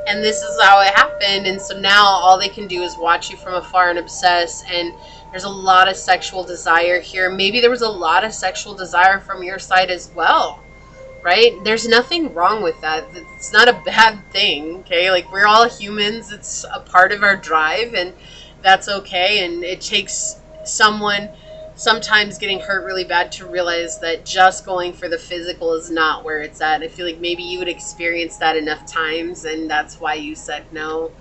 Speaker 1: and this is how it happened. And so now all they can do is watch you from afar and obsess. And there's a lot of sexual desire here. Maybe there was a lot of sexual desire from your side as well, right? There's nothing wrong with that. It's not a bad thing, okay? Like, we're all humans. It's a part of our drive, and that's okay. And it takes someone sometimes getting hurt really bad to realize that just going for the physical is not where it's at. I feel like maybe you would experience that enough times, and that's why you said no.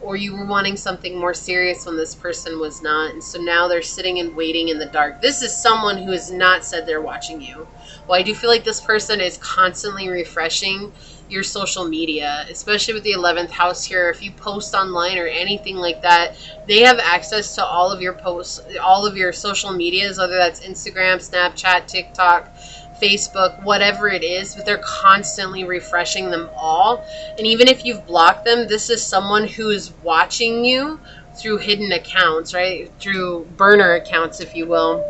Speaker 1: Or you were wanting something more serious when this person was not. And so now they're sitting and waiting in the dark. This is someone who has not said they're watching you. Well, I do feel like this person is constantly refreshing your social media, especially with the 11th house here. If you post online or anything like that, they have access to all of your posts, all of your social medias, whether that's Instagram, Snapchat, TikTok, Facebook, whatever it is, but they're constantly refreshing them all. And even if you've blocked them, this is someone who is watching you through hidden accounts, right? Through burner accounts, if you will.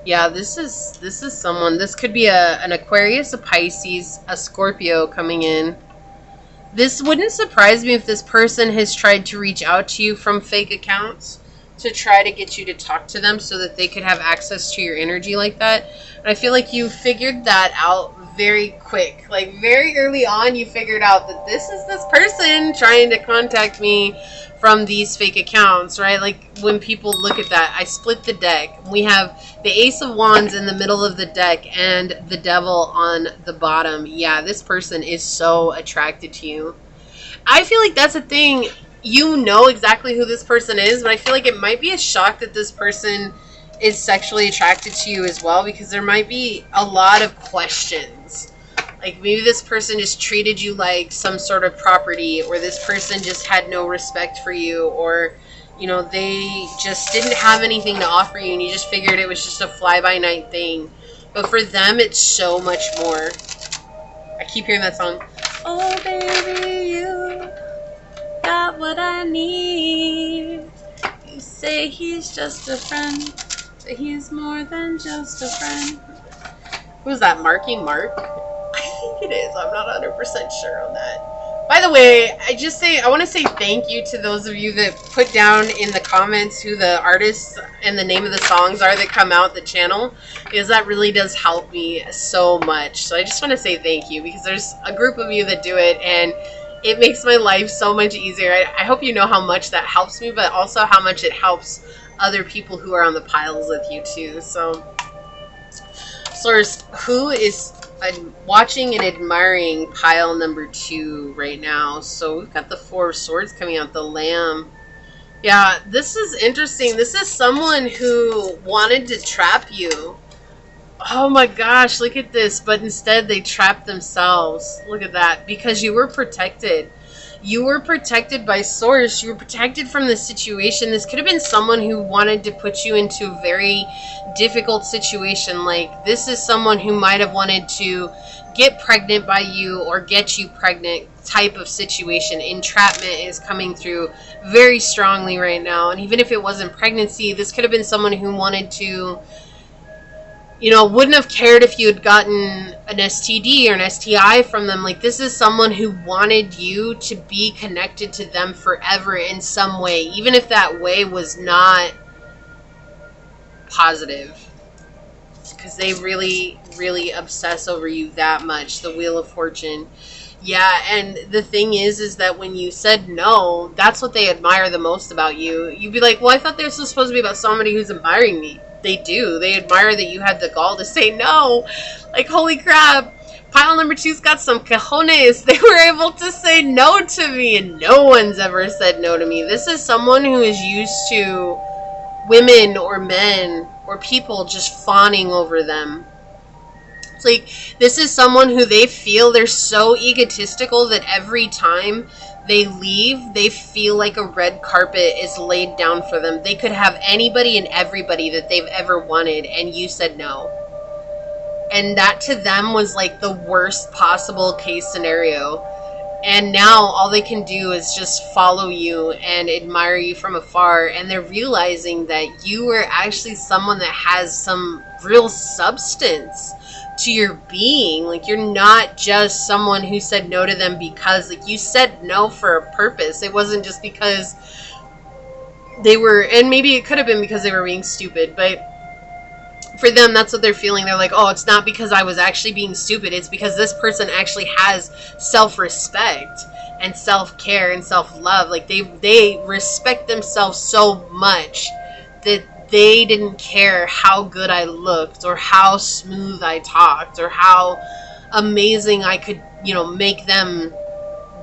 Speaker 1: Yeah, this is someone. This could be an Aquarius, a Pisces, a Scorpio coming in. This wouldn't surprise me if this person has tried to reach out to you from fake accounts to try to get you to talk to them so that they could have access to your energy like that. And I feel like you figured that out very quick. Like, very early on, you figured out that this is this person trying to contact me from these fake accounts, right? Like, when people look at that, I split the deck. We have the Ace of Wands in the middle of the deck and the Devil on the bottom. Yeah, this person is so attracted to you. I feel like that's a thing. You know exactly who this person is, but I feel like it might be a shock that this person is sexually attracted to you as well, because there might be a lot of questions. Like, maybe this person just treated you like some sort of property, or this person just had no respect for you, or, you know, they just didn't have anything to offer you and you just figured it was just a fly-by-night thing. But for them, it's so much more. I keep hearing that song. Oh, baby, you got what I need. You say he's just a friend, but he's more than just a friend. Who's that, Marky Mark? I think it is. I'm not 100% sure on that. By the way, I want to say thank you to those of you that put down in the comments who the artists and the name of the songs are that come out the channel, because that really does help me so much. So I just want to say thank you, because there's a group of you that do it, and it makes my life so much easier. I hope you know how much that helps me, but also how much it helps other people who are on the piles with you too. So, Source, who is watching and admiring pile number 2 right now? So we've got the 4 of Swords coming out, the Lamb. Yeah, this is interesting. This is someone who wanted to trap you. Oh my gosh, look at this. But instead they trapped themselves. Look at that. Because you were protected. You were protected by Source. You were protected from the situation. This could have been someone who wanted to put you into a very difficult situation. Like, this is someone who might have wanted to get pregnant by you or get you pregnant type of situation. Entrapment is coming through very strongly right now. And even if it wasn't pregnancy, this could have been someone who wanted to, you know, wouldn't have cared if you had gotten an STD or an STI from them. Like, this is someone who wanted you to be connected to them forever in some way, even if that way was not positive. Because they really, really obsess over you that much. The Wheel of Fortune. Yeah, and the thing is that when you said no, that's what they admire the most about you. You'd be like, well, I thought they were supposed to be about somebody who's admiring me. They do. They admire that you had the gall to say no. Like, holy crap. Pile number 2's got some cojones. They were able to say no to me, and no one's ever said no to me. This is someone who is used to women or men or people just fawning over them. It's like, this is someone who they feel they're so egotistical that every time they leave, they feel like a red carpet is laid down for them. They could have anybody and everybody that they've ever wanted, and you said no. And that to them was like the worst possible case scenario. And now all they can do is just follow you and admire you from afar. And they're realizing that you are actually someone that has some real substance to your being. Like, you're not just someone who said no to them because, like, you said no for a purpose. It wasn't just because they were, and maybe it could have been because they were being stupid, but for them, that's what they're feeling. They're like, oh, it's not because I was actually being stupid. It's because this person actually has self-respect and self-care and self-love. Like, they respect themselves so much that they didn't care how good I looked or how smooth I talked or how amazing I could, you know, make them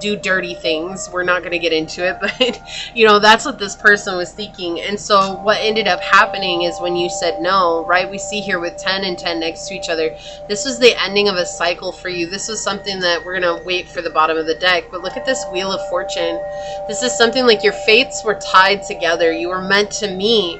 Speaker 1: do dirty things. We're not going to get into it, but, you know, that's what this person was thinking. And so what ended up happening is when you said no, right, we see here with 10 and 10 next to each other, this was the ending of a cycle for you. This was something that we're going to wait for the bottom of the deck. But look at this Wheel of Fortune. This is something like your fates were tied together. You were meant to meet.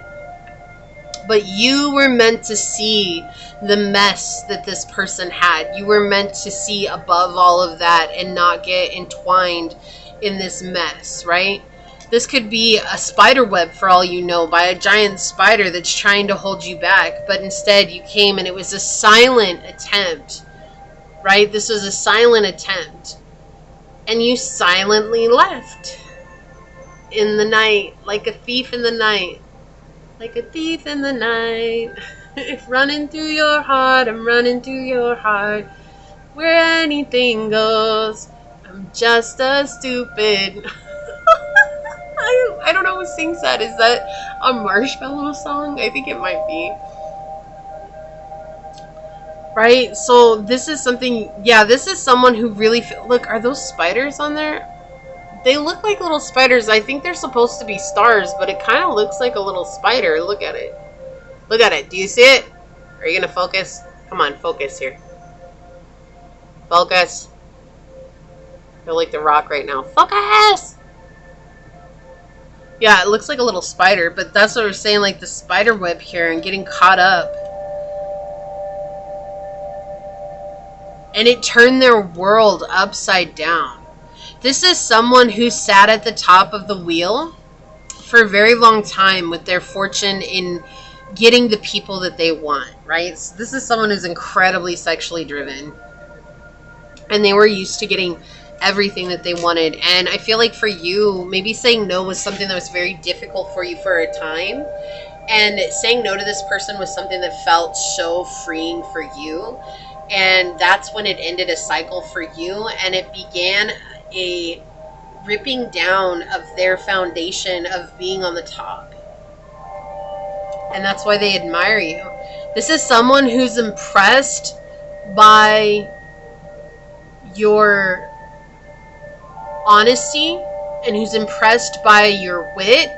Speaker 1: But you were meant to see the mess that this person had. You were meant to see above all of that and not get entwined in this mess, right? This could be a spider web, for all you know, by a giant spider that's trying to hold you back. But instead you came and it was a silent attempt, right? This was a silent attempt. And you silently left in the night, like a thief in the night. Like a thief in the night. Running through your heart, I'm running through your heart. where anything goes. I'm just a stupid. I don't know who sings that. Is that a Marshmallow song? I think it might be. Right? So this is something, yeah, this is someone who really, look, are those spiders on there? They look like little spiders. I think they're supposed to be stars, but it kind of looks like a little spider. Look at it. Look at it. Do you see it? Are you going to focus? Come on, focus here. Focus. You're like the Rock right now. Focus! Yeah, it looks like a little spider, but that's what we're saying, like the spider web here and getting caught up. And it turned their world upside down. This is someone who sat at the top of the wheel for a very long time with their fortune in getting the people that they want, right? So this is someone who's incredibly sexually driven. And they were used to getting everything that they wanted. And I feel like for you, maybe saying no was something that was very difficult for you for a time. And saying no to this person was something that felt so freeing for you. And that's when it ended a cycle for you. And it began a ripping down of their foundation of being on the top. And that's why they admire you. This is someone who's impressed by your honesty and who's impressed by your wit.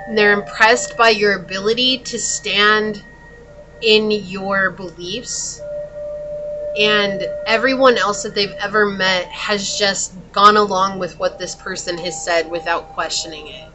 Speaker 1: And they're impressed by your ability to stand in your beliefs. And everyone else that they've ever met has just gone along with what this person has said without questioning it.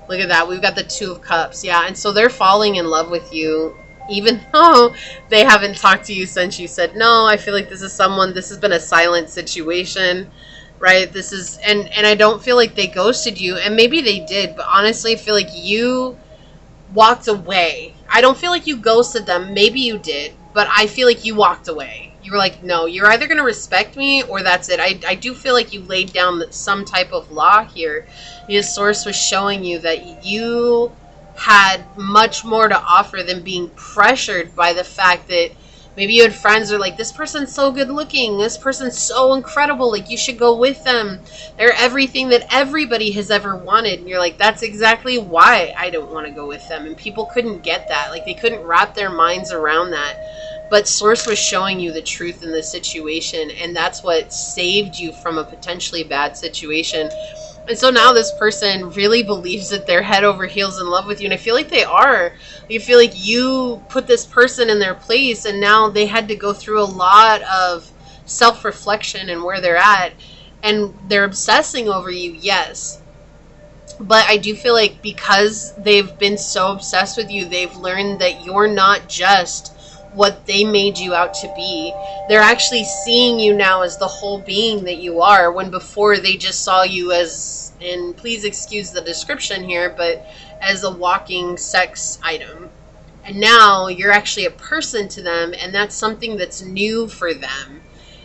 Speaker 1: Look at that. We've got the Two of Cups. Yeah, and so they're falling in love with you, even though they haven't talked to you since you said no. I feel like this is someone, this has been a silent situation, right? This is, and I don't feel like they ghosted you, and maybe they did, but honestly, I feel like you walked away. I don't feel like you ghosted them. Maybe you did, but I feel like you walked away. You were like, no, you're either going to respect me or that's it. I do feel like you laid down some type of law here. His source was showing you that you had much more to offer than being pressured by the fact that maybe you had friends who are like, this person's so good looking, this person's so incredible, like you should go with them. They're everything that everybody has ever wanted. And you're like, that's exactly why I don't want to go with them. And people couldn't get that. Like they couldn't wrap their minds around that. But Source was showing you the truth in this situation, and that's what saved you from a potentially bad situation. And so now this person really believes that they're head over heels in love with you. And I feel like they are. You feel like you put this person in their place, and now they had to go through a lot of self-reflection and where they're at. And they're obsessing over you, yes. But I do feel like because they've been so obsessed with you, they've learned that you're not just what they made you out to be. They're actually seeing you now as the whole being that you are, when before they just saw you as, and please excuse the description here, but as a walking sex item. And now you're actually a person to them, and that's something that's new for them.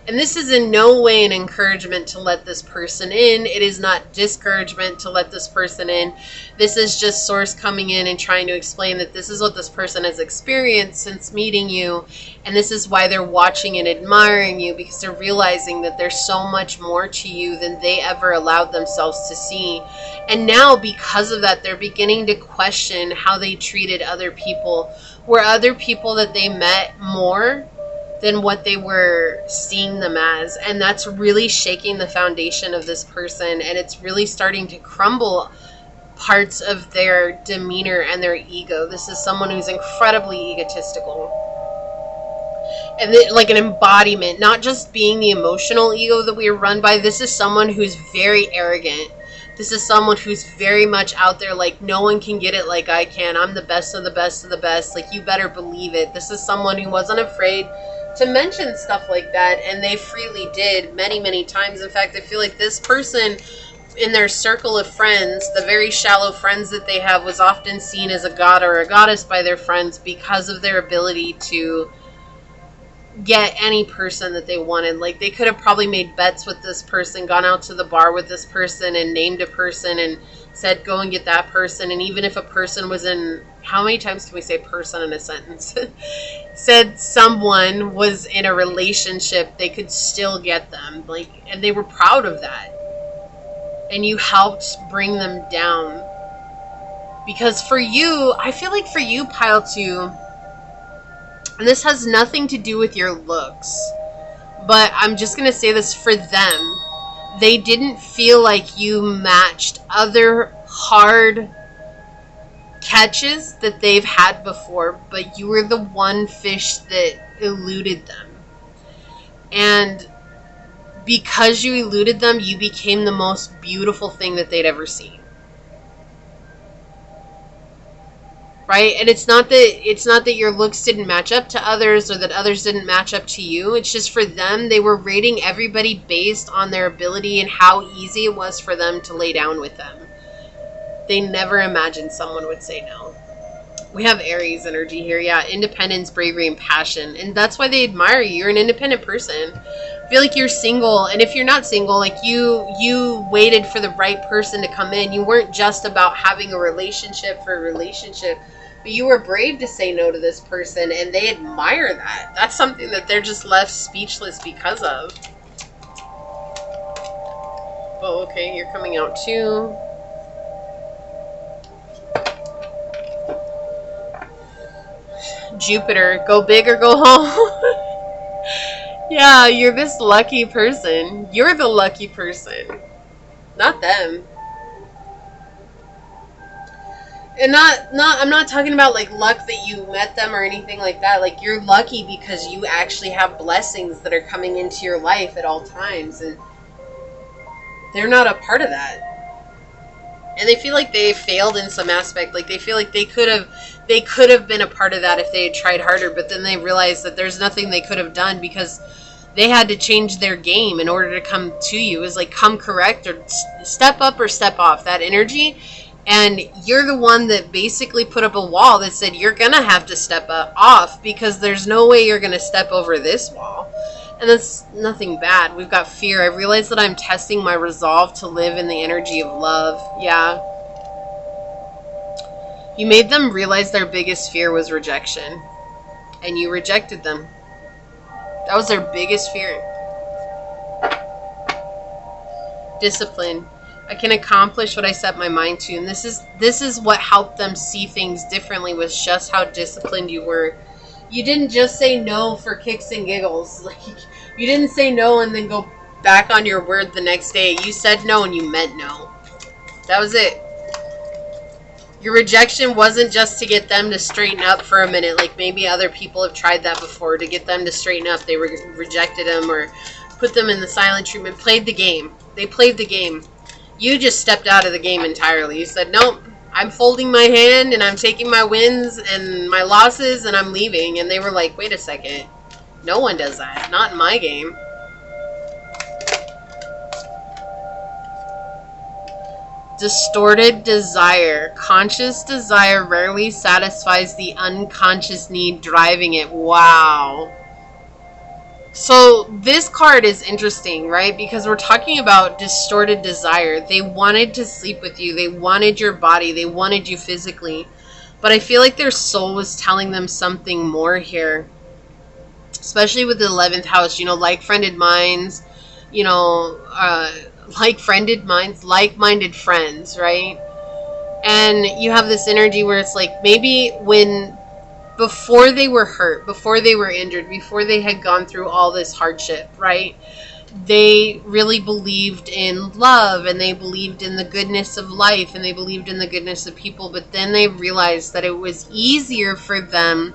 Speaker 1: And this is in no way an encouragement to let this person in. It is not discouragement to let this person in. This is just Source coming in and trying to explain that this is what this person has experienced since meeting you. And this is why they're watching and admiring you, because they're realizing that there's so much more to you than they ever allowed themselves to see. And now because of that, they're beginning to question how they treated other people. Were other people that they met more than what they were seeing them as? And that's really shaking the foundation of this person, and it's really starting to crumble parts of their demeanor and their ego. This is someone who's incredibly egotistical, and like an embodiment, not just being the emotional ego that we are run by. This is someone who's very arrogant. This is someone who's very much out there like, no one can get it like I can. I'm the best of the best of the best. Like, you better believe it. This is someone who wasn't afraid to mention stuff like that, and they freely did many, many times. In fact, I feel like this person in their circle of friends, the very shallow friends that they have, was often seen as a god or a goddess by their friends because of their ability to get any person that they wanted. Like, they could have probably made bets with this person, gone out to the bar with this person and named a person and said go and get that person. And even if a person was in, how many times can we say person in a sentence? Said someone was in a relationship, they could still get them. Like, and they were proud of that. And you helped bring them down. Because for you, I feel like for you, Pile 2, and this has nothing to do with your looks, but I'm just going to say this for them. They didn't feel like you matched other hard catches that they've had before, but you were the one fish that eluded them. And because you eluded them, you became the most beautiful thing that they'd ever seen. Right? And it's not that your looks didn't match up to others or that others didn't match up to you. It's just for them, they were rating everybody based on their ability and how easy it was for them to lay down with them. They never imagined someone would say no. We have Aries energy here. Yeah, independence, bravery, and passion. And that's why they admire you. You're an independent person. I feel like you're single. And if you're not single, like you waited for the right person to come in. You weren't just about having a relationship for a relationship. But you were brave to say no to this person. And they admire that. That's something that they're just left speechless because of. Oh, okay. You're coming out too. Jupiter, go big or go home. Yeah, you're this lucky person. You're the lucky person, not them. And I'm not talking about like luck that you met them or anything like that. Like, you're lucky because you actually have blessings that are coming into your life at all times, and they're not a part of that. And they feel like they failed in some aspect. Like, they feel like they could have been a part of that if they had tried harder. But then they realized that there's nothing they could have done because they had to change their game in order to come to you. It was like, come correct or step up or step off. That energy. And you're the one that basically put up a wall that said you're going to have to step off because there's no way you're going to step over this wall. And that's nothing bad. We've got fear. I realize that I'm testing my resolve to live in the energy of love. Yeah. You made them realize their biggest fear was rejection. And you rejected them. That was their biggest fear. Discipline. I can accomplish what I set my mind to. And this is what helped them see things differently, was just how disciplined you were. You didn't just say no for kicks and giggles. Like, you didn't say no and then go back on your word the next day. You said no and you meant no. That was it. Your rejection wasn't just to get them to straighten up for a minute, like maybe other people have tried that before, to get them to straighten up. They rejected them or put them in the silent treatment, played the game. They played the game. You just stepped out of the game entirely. You said, nope, I'm folding my hand and I'm taking my wins and my losses and I'm leaving. And they were like, wait a second. No one does that. Not in my game. Distorted desire. Conscious desire rarely satisfies the unconscious need driving it. Wow. So this card is interesting, right? Because we're talking about distorted desire. They wanted to sleep with you. They wanted your body. They wanted you physically. But I feel like their soul was telling them something more here. Especially with the 11th house, you know, like-friended minds, you know, like-friended minds, like-minded friends, right? And you have this energy where it's like maybe when... before they were hurt, before they were injured, before they had gone through all this hardship, right? They really believed in love and they believed in the goodness of life and they believed in the goodness of people. But then they realized that it was easier for them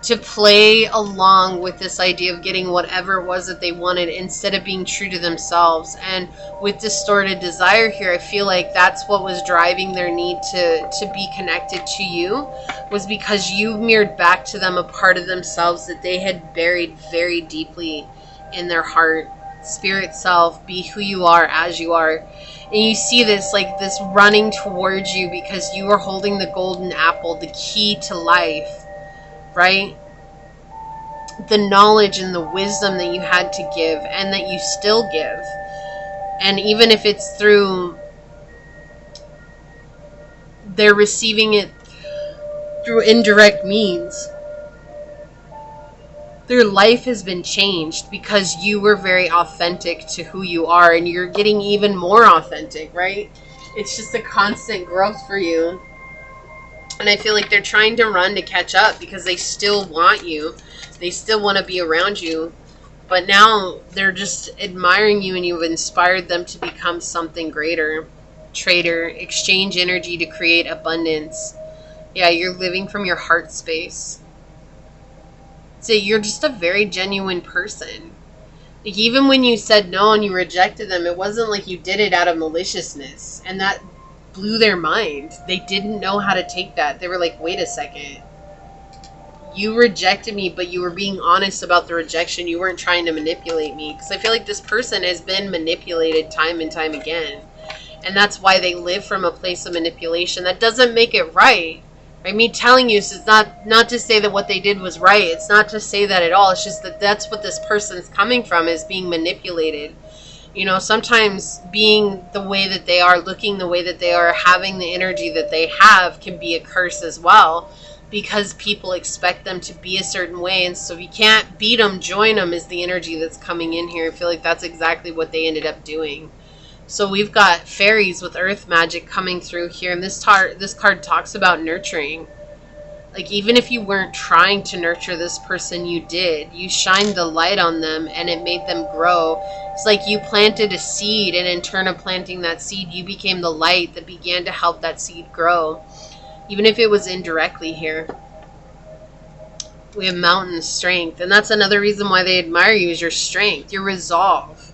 Speaker 1: to play along with this idea of getting whatever it was that they wanted instead of being true to themselves. And with distorted desire here, I feel like that's what was driving their need to be connected to you, was because you mirrored back to them a part of themselves that they had buried very deeply in their heart. Spirit self, be who you are as you are. And you see this, like this running towards you because you are holding the golden apple, the key to life. Right? The knowledge and the wisdom that you had to give and that you still give. And even if it's through they're receiving it through indirect means. Their life has been changed because you were very authentic to who you are, and you're getting even more authentic, right? It's just a constant growth for you. And I feel like they're trying to run to catch up because they still want you. They still want to be around you. But now they're just admiring you, and you've inspired them to become something greater. Trader, exchange energy to create abundance. Yeah, you're living from your heart space. So you're just a very genuine person. Like, even when you said no and you rejected them, it wasn't like you did it out of maliciousness. And that blew their mind. They didn't know how to take that. They were like, wait a second. You rejected me, but you were being honest about the rejection. You weren't trying to manipulate me. Because I feel like this person has been manipulated time and time again. And that's why they live from a place of manipulation. That doesn't make it right. Right? Me telling you is not to say that what they did was right. It's not to say that at all. It's just that that's what this person's coming from, is being manipulated. You know, sometimes being the way that they are, looking the way that they are, having the energy that they have can be a curse as well, because people expect them to be a certain way. And so if you can't beat them, join them is the energy that's coming in here. I feel like that's exactly what they ended up doing. So we've got fairies with earth magic coming through here. And this card talks about nurturing. Like, even if you weren't trying to nurture this person, you did. You shined the light on them and it made them grow. It's like you planted a seed, and in turn of planting that seed, you became the light that began to help that seed grow. Even if it was indirectly here. We have mountain strength. And that's another reason why they admire you, is your strength, your resolve.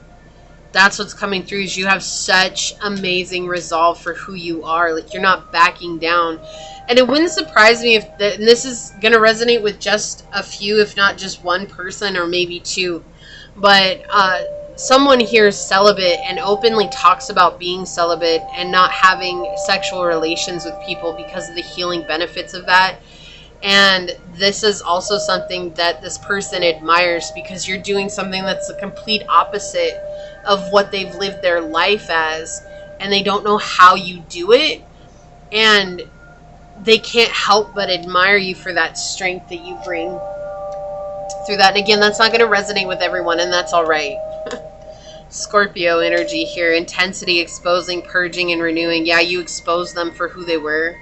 Speaker 1: That's what's coming through, is you have such amazing resolve for who you are. Like, you're not backing down. And it wouldn't surprise me if, and this is going to resonate with just a few, if not just one person or maybe two. But someone here is celibate and openly talks about being celibate and not having sexual relations with people because of the healing benefits of that. And this is also something that this person admires, because you're doing something that's the complete opposite of what they've lived their life as, and they don't know how you do it, and they can't help but admire you for that strength that you bring through that. And again, that's not going to resonate with everyone, and that's all right. Scorpio energy here, intensity, exposing, purging, and renewing. Yeah, you expose them for who they were.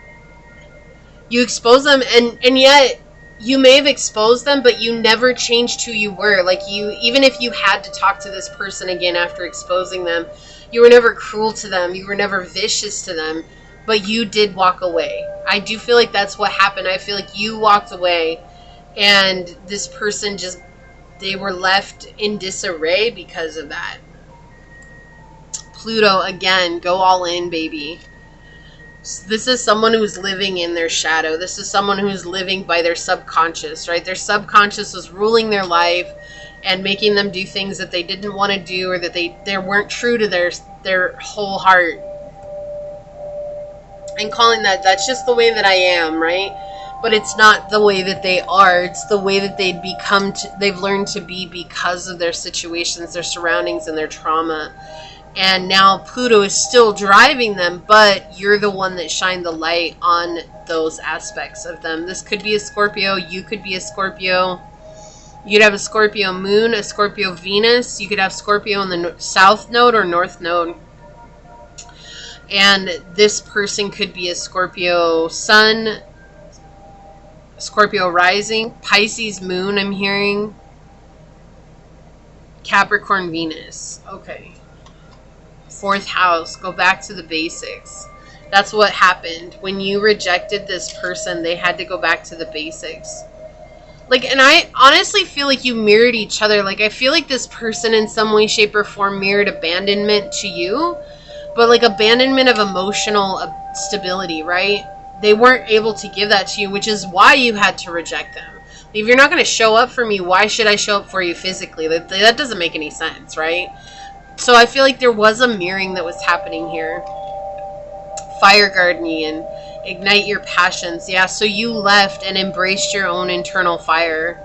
Speaker 1: You expose them, and yet you may have exposed them, but you never changed who you were. Like, you, even if you had to talk to this person again after exposing them, you were never cruel to them. You were never vicious to them, but you did walk away. I do feel like that's what happened. I feel like you walked away, and this person just, they were left in disarray because of that. Pluto, again, go all in, baby. This is someone who's living in their shadow. This is someone who's living by their subconscious, right? Their subconscious was ruling their life and making them do things that they didn't want to do, or that they weren't true to their whole heart. And calling that's just the way that I am, right? But it's not the way that they are. It's the way that they've learned to be because of their situations, their surroundings, and their trauma. And now Pluto is still driving them, but you're the one that shined the light on those aspects of them. This could be a Scorpio. You could be a Scorpio. You could have a Scorpio moon, a Scorpio Venus. You could have Scorpio in the south node or north node. And this person could be a Scorpio sun, Scorpio rising, Pisces moon, I'm hearing. Capricorn Venus. Okay. Fourth house, go back to the basics. That's what happened. When you rejected this person, they had to go back to the basics. Like, and I honestly feel like you mirrored each other. Like, I feel like this person in some way, shape, or form mirrored abandonment to you. But like abandonment of emotional stability, right? They weren't able to give that to you, which is why you had to reject them. If you're not going to show up for me, why should I show up for you physically? That doesn't make any sense, right? So I feel like there was a mirroring that was happening here. Fire guardian, ignite your passions. Yeah, so you left and embraced your own internal fire.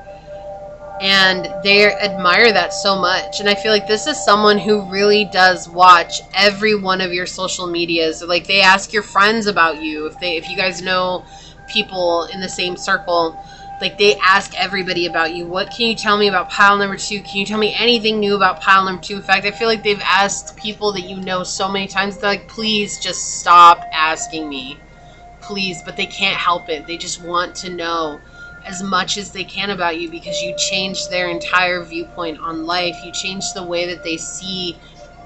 Speaker 1: And they admire that so much. And I feel like this is someone who really does watch every one of your social medias. Like, they ask your friends about you. If you guys know people in the same circle, like, they ask everybody about you. What can you tell me about pile number 2? Can you tell me anything new about pile number 2? In fact, I feel like they've asked people that you know so many times. They're like, please just stop asking me. Please. But they can't help it. They just want to know as much as they can about you, because you changed their entire viewpoint on life. You changed the way that they see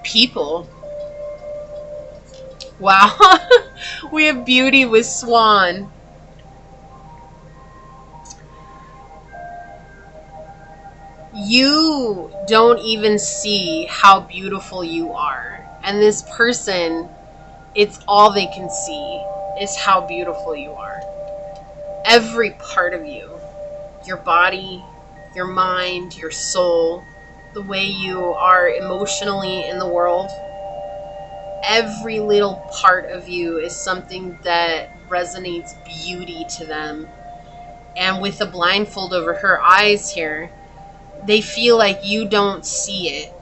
Speaker 1: people. Wow. We have beauty with swan. You don't even see how beautiful you are. And this person, it's all they can see is how beautiful you are. Every part of you, your body, your mind, your soul, the way you are emotionally in the world, every little part of you is something that resonates beauty to them. And with the blindfold over her eyes here, they feel like you don't see it.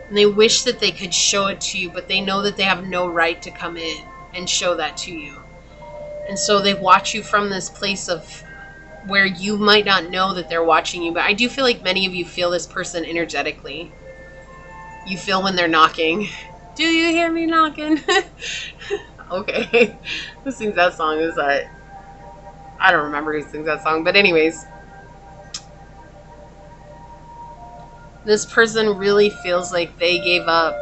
Speaker 1: And they wish that they could show it to you, but they know that they have no right to come in and show that to you. And so they watch you from this place of where you might not know that they're watching you. But I do feel like many of you feel this person energetically. You feel when they're knocking. Do you hear me knocking? Okay. Who sings that song? Is that... I don't remember who sings that song. But anyways. This person really feels like they gave up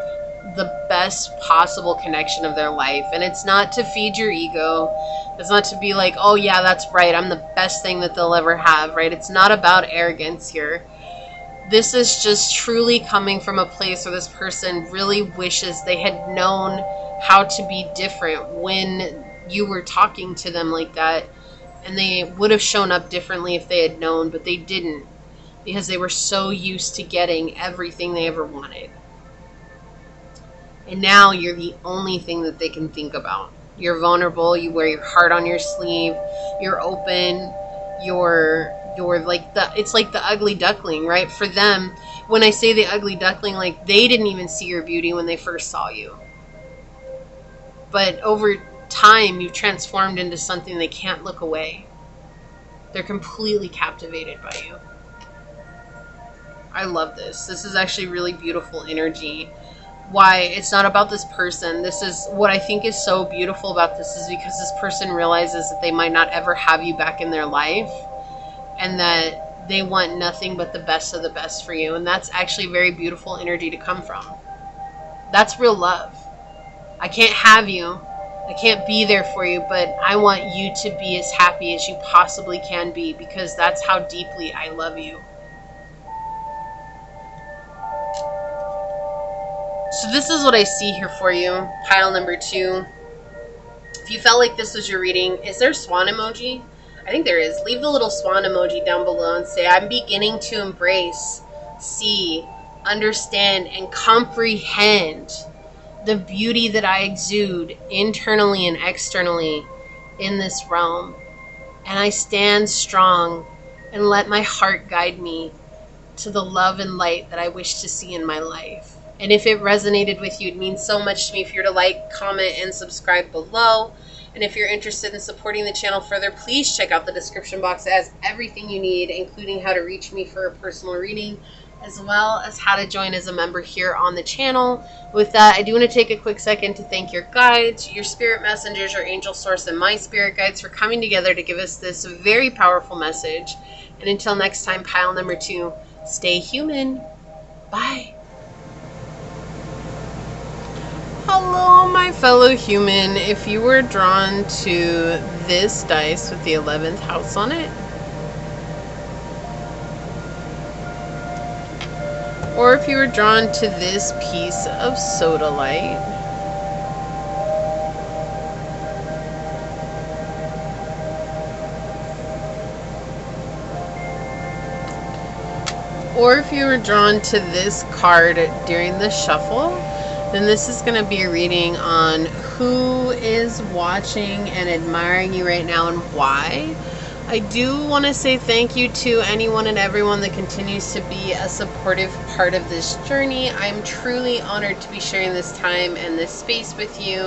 Speaker 1: the best possible connection of their life. And it's not to feed your ego. It's not to be like, oh yeah, that's right, I'm the best thing that they'll ever have, right? It's not about arrogance here. This is just truly coming from a place where this person really wishes they had known how to be different when you were talking to them like that. And they would have shown up differently if they had known, but they didn't. Because they were so used to getting everything they ever wanted. And now you're the only thing that they can think about. You're vulnerable, you wear your heart on your sleeve, you're open, you're like it's like the ugly duckling, right? For them, when I say the ugly duckling, like, they didn't even see your beauty when they first saw you. But over time, you've transformed into something they can't look away. They're completely captivated by you. I love this. This is actually really beautiful energy. Why? It's not about this person. This is what I think is so beautiful about this, is because this person realizes that they might not ever have you back in their life, and that they want nothing but the best of the best for you. And that's actually very beautiful energy to come from. That's real love. I can't have you. I can't be there for you, but I want you to be as happy as you possibly can be, because that's how deeply I love you. So this is what I see here for you, pile number 2. If you felt like this was your reading, is there a swan emoji? I think there is. Leave the little swan emoji down below and say, I'm beginning to embrace, see, understand, and comprehend the beauty that I exude internally and externally in this realm. And I stand strong and let my heart guide me to the love and light that I wish to see in my life. And if it resonated with you, it means so much to me if you're to like, comment, and subscribe below. And if you're interested in supporting the channel further, please check out the description box. It has everything you need, including how to reach me for a personal reading, as well as how to join as a member here on the channel. With that, I do want to take a quick second to thank your guides, your spirit messengers, your angel source, and my spirit guides for coming together to give us this very powerful message. And until next time, pile number 2, stay human. Bye. Hello, my fellow human. If you were drawn to this dice with the 11th house on it, or if you were drawn to this piece of sodalite, or if you were drawn to this card during the shuffle, then this is going to be a reading on who is watching and admiring you right now and why. I do want to say thank you to anyone and everyone that continues to be a supportive part of this journey. I'm truly honored to be sharing this time and this space with you.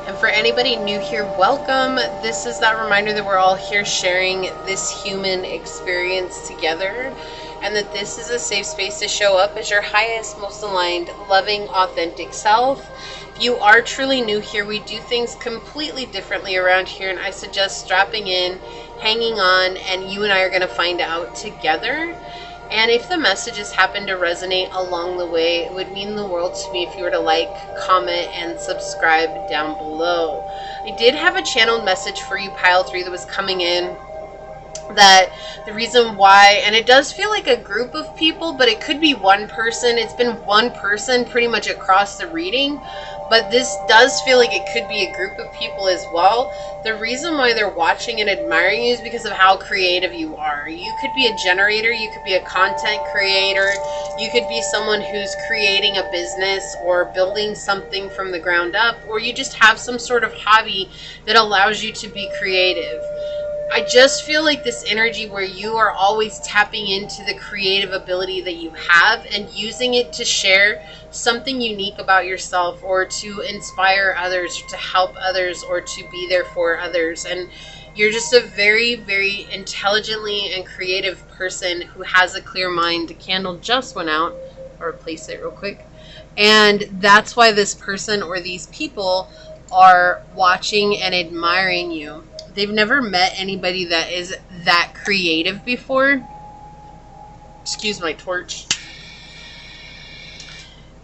Speaker 1: And for anybody new here, welcome. This is that reminder that we're all here sharing this human experience together, and that this is a safe space to show up as your highest, most aligned, loving, authentic self. If you are truly new here, we do things completely differently around here, and I suggest strapping in, hanging on, and you and I are going to find out together. And if the messages happen to resonate along the way, it would mean the world to me if you were to like, comment, and subscribe down below. I did have a channeled message for you, Pile 3, that was coming in, that the reason why, and it does feel like a group of people, but it could be one person. It's been one person pretty much across the reading, but this does feel like it could be a group of people as well. The reason why they're watching and admiring you is because of how creative you are. You could be a generator, you could be a content creator, you could be someone who's creating a business or building something from the ground up, or you just have some sort of hobby that allows you to be creative. I just feel like this energy where you are always tapping into the creative ability that you have and using it to share something unique about yourself, or to inspire others, or to help others, or to be there for others. And you're just a very, very intelligently and creative person who has a clear mind. The candle just went out. I'll replace it real quick. And that's why this person or these people are watching and admiring you. They've never met anybody that is that creative before. Excuse my torch.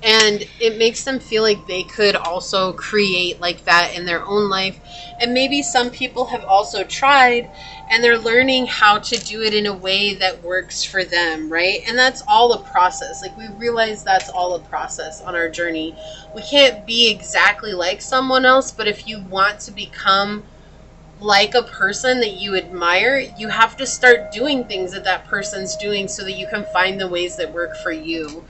Speaker 1: And it makes them feel like they could also create like that in their own life. And maybe some people have also tried, and they're learning how to do it in a way that works for them, right? And that's all a process. Like, we realize that's all a process on our journey. We can't be exactly like someone else, but if you want to become like a person that you admire, you have to start doing things that that person's doing so that you can find the ways that work for you.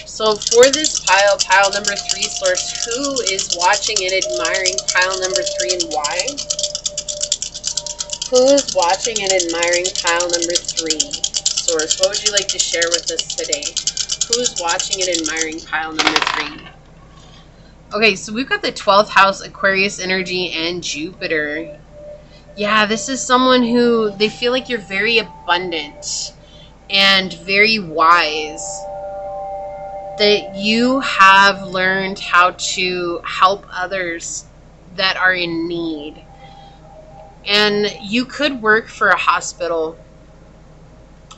Speaker 1: So for this pile number 3, source, who is watching and admiring pile number 3 and why? Who is watching and admiring pile number 3, source? What would you like to share with us today? Who's watching and admiring pile number 3? Okay, so we've got the 12th house, Aquarius energy, and Jupiter. Yeah, this is someone who, they feel like you're very abundant and very wise. That you have learned how to help others that are in need. And you could work for a hospital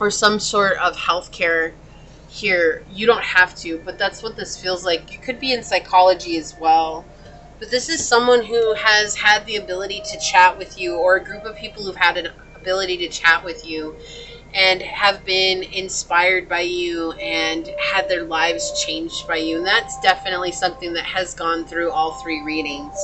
Speaker 1: or some sort of healthcare here. You don't have to, but that's what this feels like. You could be in psychology as well. But this is someone who has had the ability to chat with you, or a group of people who've had an ability to chat with you and have been inspired by you and had their lives changed by you. And that's definitely something that has gone through all 3 readings.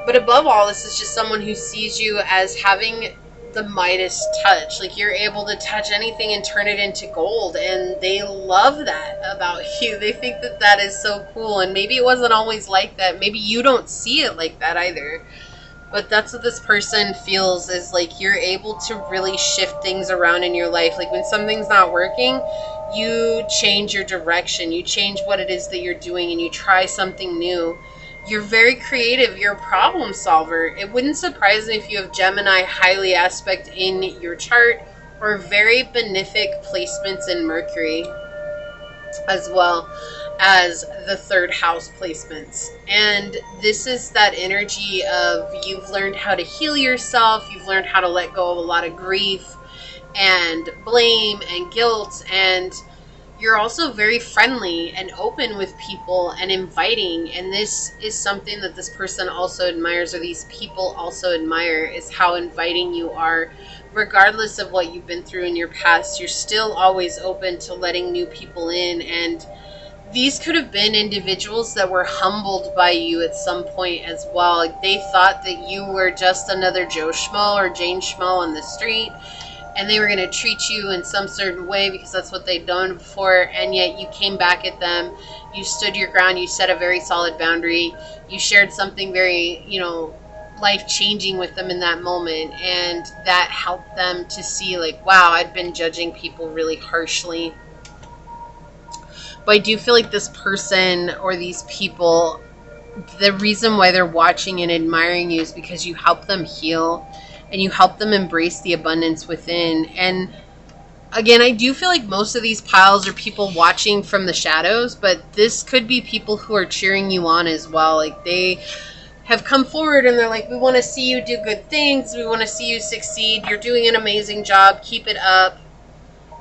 Speaker 1: But above all, this is just someone who sees you as having the Midas touch. Like, you're able to touch anything and turn it into gold, and they love that about you. They think that that is so cool, and maybe it wasn't always like that. Maybe you don't see it like that either. But that's what this person feels, is like you're able to really shift things around in your life. Like, when something's not working, you change your direction, you change what it is that you're doing, and you try something new. You're very creative. You're a problem solver. It wouldn't surprise me if you have Gemini highly aspect in your chart, or very benefic placements in Mercury, as well as the 3rd house placements. And this is that energy of, you've learned how to heal yourself. You've learned how to let go of a lot of grief and blame and guilt, and you're also very friendly and open with people and inviting. And this is something that this person also admires, or these people also admire, is how inviting you are. Regardless of what you've been through in your past, you're still always open to letting new people in. And these could have been individuals that were humbled by you at some point as well. Like, they thought that you were just another Joe Schmo or Jane Schmo on the street, and they were going to treat you in some certain way because that's what they'd done before. And yet you came back at them, you stood your ground, you set a very solid boundary, you shared something very, life changing with them in that moment, and that helped them to see like, wow, I'd been judging people really harshly. But I do feel like this person or these people, the reason why they're watching and admiring you is because you help them heal and you help them embrace the abundance within. And again, I do feel like most of these piles are people watching from the shadows, but this could be people who are cheering you on as well. Like they have come forward and they're like, we want to see you do good things. We want to see you succeed. You're doing an amazing job. Keep it up.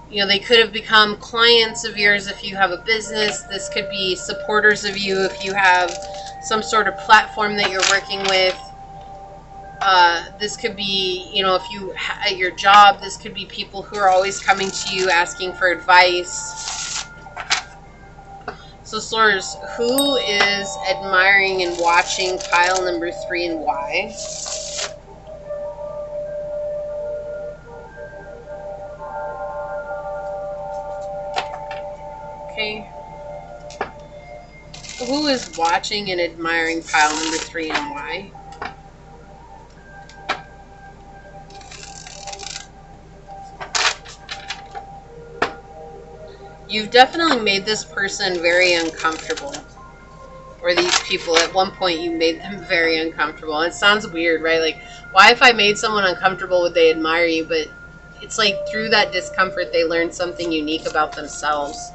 Speaker 1: You know, they could have become clients of yours if you have a business. This could be supporters of you if you have some sort of platform that you're working with. This could be, you know, if you at your job, this could be people who are always coming to you asking for advice. So Source, who is admiring and watching pile number 3 and why? Okay. Who is watching and admiring pile number 3 and why? You've definitely made this person very uncomfortable. Or these people, at one point you made them very uncomfortable. And it sounds weird, right? Like, why if I made someone uncomfortable would they admire you? But it's like through that discomfort they learned something unique about themselves.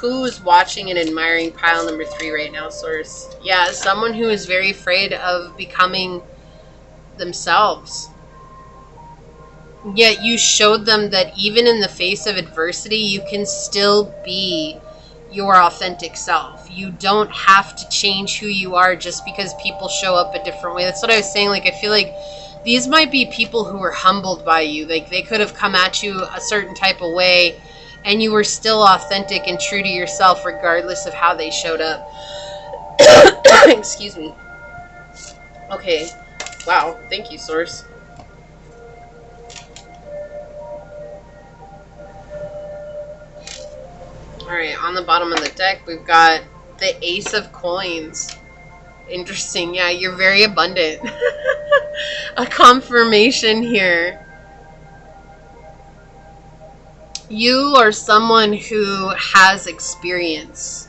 Speaker 1: Who's watching and admiring pile number 3 right now, Source? Yeah, someone who is very afraid of becoming themselves. Yet you showed them that even in the face of adversity, you can still be your authentic self. You don't have to change who you are just because people show up a different way. That's what I was saying. Like, I feel like these might be people who were humbled by you. Like, they could have come at you a certain type of way, and you were still authentic and true to yourself regardless of how they showed up. Excuse me. Okay. Wow. Thank you, Source. Alright, on the bottom of the deck, we've got the Ace of Coins. Interesting. Yeah, you're very abundant. A confirmation here. You are someone who has experience.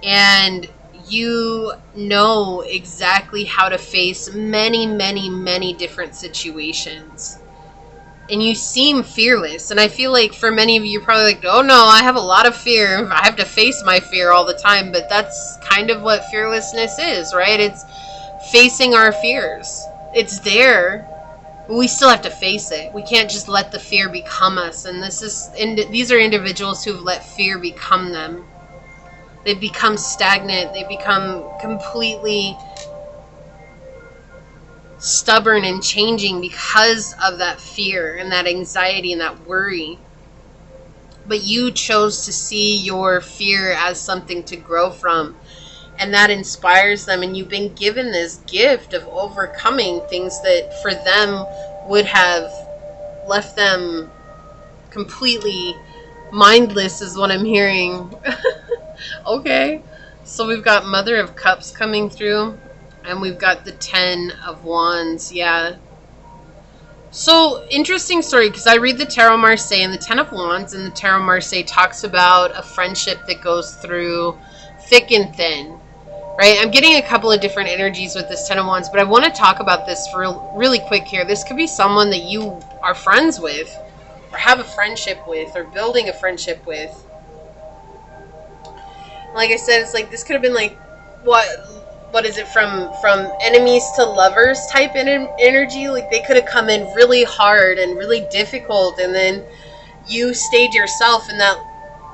Speaker 1: And you know exactly how to face many, many, many different situations. And you seem fearless. And I feel like for many of you, you're probably like, oh no, I have a lot of fear. I have to face my fear all the time. But that's kind of what fearlessness is, right? It's facing our fears. It's there, but we still have to face it. We can't just let the fear become us. And these are individuals who've let fear become them. They've become stagnant. They become completely stubborn and changing because of that fear and that anxiety and that worry. But you chose to see your fear as something to grow from, and that inspires them. And you've been given this gift of overcoming things that for them would have left them completely mindless, is what I'm hearing. Okay, so we've got Mother of Cups coming through. And we've got the 10 of Wands, yeah. So, interesting story, because I read the Tarot Marseille and the 10 of Wands, and the Tarot Marseille talks about a friendship that goes through thick and thin, right? I'm getting a couple of different energies with this 10 of Wands, but I want to talk about this really quick here. This could be someone that you are friends with, or have a friendship with, or building a friendship with. Like I said, it's like, this could have been like, what is it, from enemies to lovers type energy. Like, they could have come in really hard and really difficult, and then you stayed yourself, and that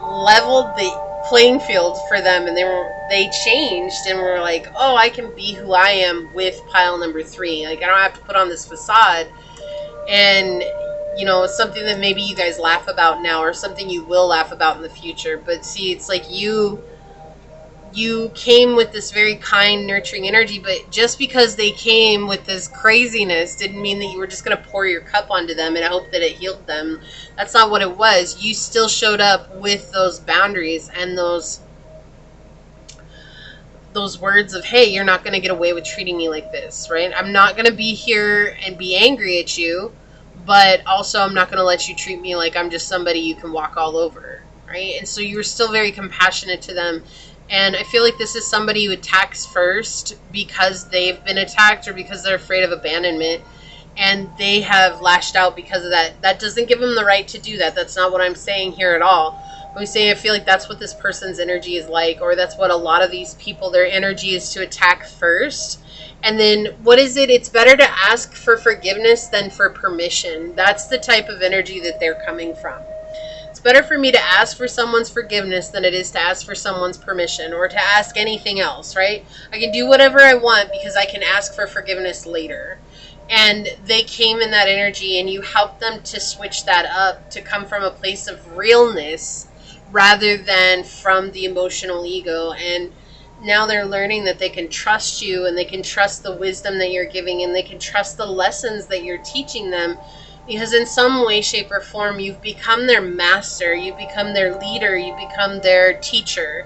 Speaker 1: leveled the playing field for them, and they changed and were like, oh, I can be who I am with pile number 3. Like, I don't have to put on this facade. And you know, something that maybe you guys laugh about now, or something you will laugh about in the future. But see, it's like you came with this very kind, nurturing energy, but just because they came with this craziness didn't mean that you were just going to pour your cup onto them and hope that it healed them. That's not what it was. You still showed up with those boundaries and those those words of, hey, you're not going to get away with treating me like this, right? I'm not going to be here and be angry at you, but also I'm not going to let you treat me like I'm just somebody you can walk all over, right? And so you're still very compassionate to them. And I feel like this is somebody who attacks first because they've been attacked or because they're afraid of abandonment. And they have lashed out because of that. That doesn't give them the right to do that. That's not what I'm saying here at all. But I'm saying I feel like that's what this person's energy is like, or that's what a lot of these people, their energy is to attack first. And then what is it? It's better to ask for forgiveness than for permission. That's the type of energy that they're coming from. It's better for me to ask for someone's forgiveness than it is to ask for someone's permission or to ask anything else, right? I can do whatever I want because I can ask for forgiveness later. And they came in that energy, and you helped them to switch that up to come from a place of realness rather than from the emotional ego. And now they're learning that they can trust you, and they can trust the wisdom that you're giving, and they can trust the lessons that you're teaching them, because in some way, shape, or form, you've become their master, you've become their leader, you become their teacher.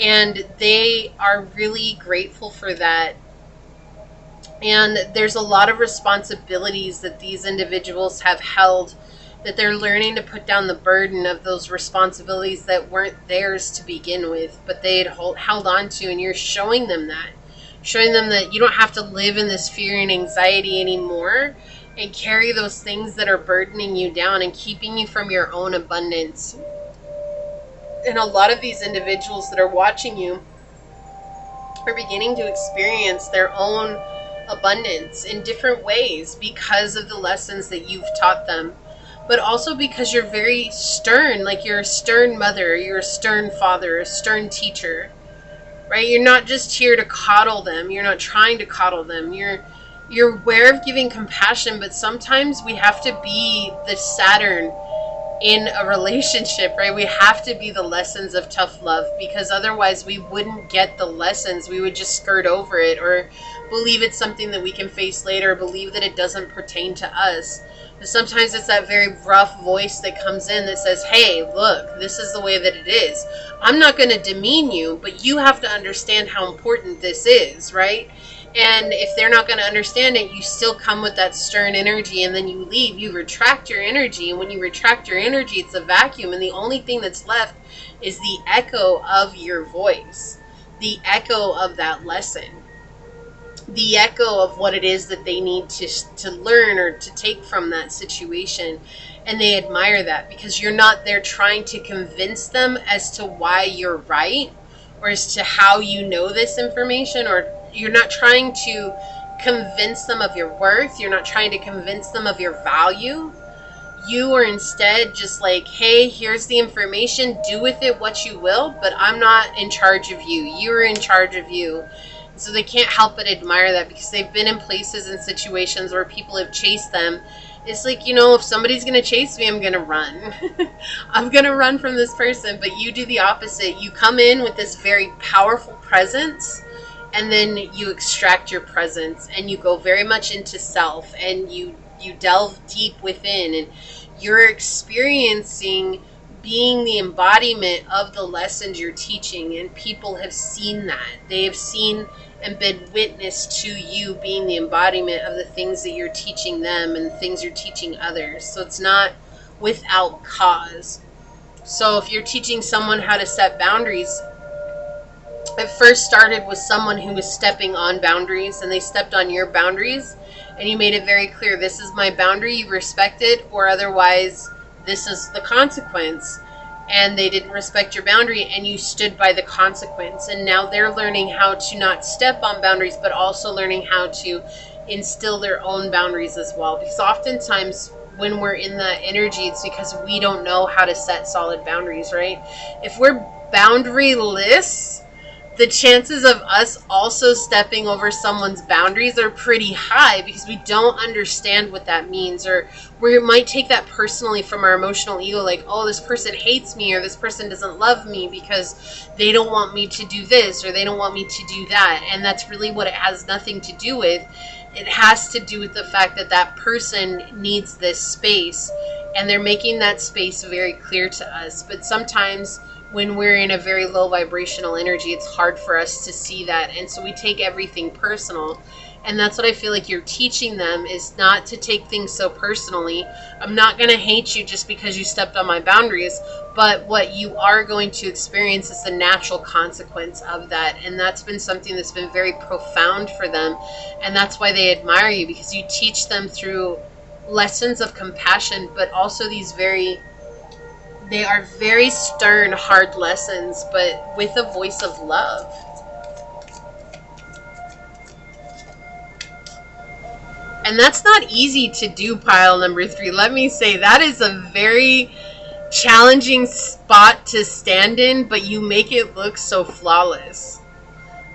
Speaker 1: And they are really grateful for that. And there's a lot of responsibilities that these individuals have held, that they're learning to put down the burden of those responsibilities that weren't theirs to begin with, but they had held on to. And you're showing them that you don't have to live in this fear and anxiety anymore and carry those things that are burdening you down and keeping you from your own abundance. And a lot of these individuals that are watching you are beginning to experience their own abundance in different ways because of the lessons that you've taught them, but also because you're very stern, like you're a stern mother, you're a stern father, a stern teacher, right? You're not just here to coddle them. You're not trying to coddle them. You're aware of giving compassion, but sometimes we have to be the Saturn in a relationship, right? We have to be the lessons of tough love, because otherwise we wouldn't get the lessons. We would just skirt over it or believe it's something that we can face later, or believe that it doesn't pertain to us. But sometimes it's that very rough voice that comes in that says, hey, look, this is the way that it is. I'm not going to demean you, but you have to understand how important this is, right? And if they're not going to understand it, you still come with that stern energy, and then you leave. You retract your energy, and when you retract your energy, it's a vacuum, and the only thing that's left is the echo of your voice, the echo of that lesson, the echo of what it is that they need to learn or to take from that situation. And they admire that, because you're not there trying to convince them as to why you're right, or as to how you know this information, or you're not trying to convince them of your worth. You're not trying to convince them of your value. You are instead just like, hey, here's the information. Do with it what you will, but I'm not in charge of you. You're in charge of you. So they can't help but admire that, because they've been in places and situations where people have chased them. It's like, if somebody's going to chase me, I'm going to run. I'm going to run from this person. But you do the opposite. You come in with this very powerful presence, and then you extract your presence, and you go very much into self, and you delve deep within, and you're experiencing being the embodiment of the lessons you're teaching. And people have seen that. They have seen and been witness to you being the embodiment of the things that you're teaching them and the things you're teaching others. So it's not without cause. So if you're teaching someone how to set boundaries, it first started with someone who was stepping on boundaries, and they stepped on your boundaries, and you made it very clear, this is my boundary, you respect it, or otherwise this is the consequence. And they didn't respect your boundary, and you stood by the consequence. And now they're learning how to not step on boundaries, but also learning how to instill their own boundaries as well. Because oftentimes when we're in that energy, it's because we don't know how to set solid boundaries, right? If we're boundaryless, the chances of us also stepping over someone's boundaries are pretty high, because we don't understand what that means, or we might take that personally from our emotional ego, like, oh, this person hates me, or this person doesn't love me because they don't want me to do this, or they don't want me to do that. And that's really what it has nothing to do with. It has to do with the fact that that person needs this space, and they're making that space very clear to us. But sometimes when we're in a very low vibrational energy, it's hard for us to see that. And so we take everything personal. And that's what I feel like you're teaching them, is not to take things so personally. I'm not going to hate you just because you stepped on my boundaries, but what you are going to experience is the natural consequence of that. And that's been something that's been very profound for them. And that's why they admire you, because you teach them through lessons of compassion, but also they are very stern, hard lessons, but with a voice of love. And that's not easy to do, pile number 3. Let me say, that is a very challenging spot to stand in, but you make it look so flawless.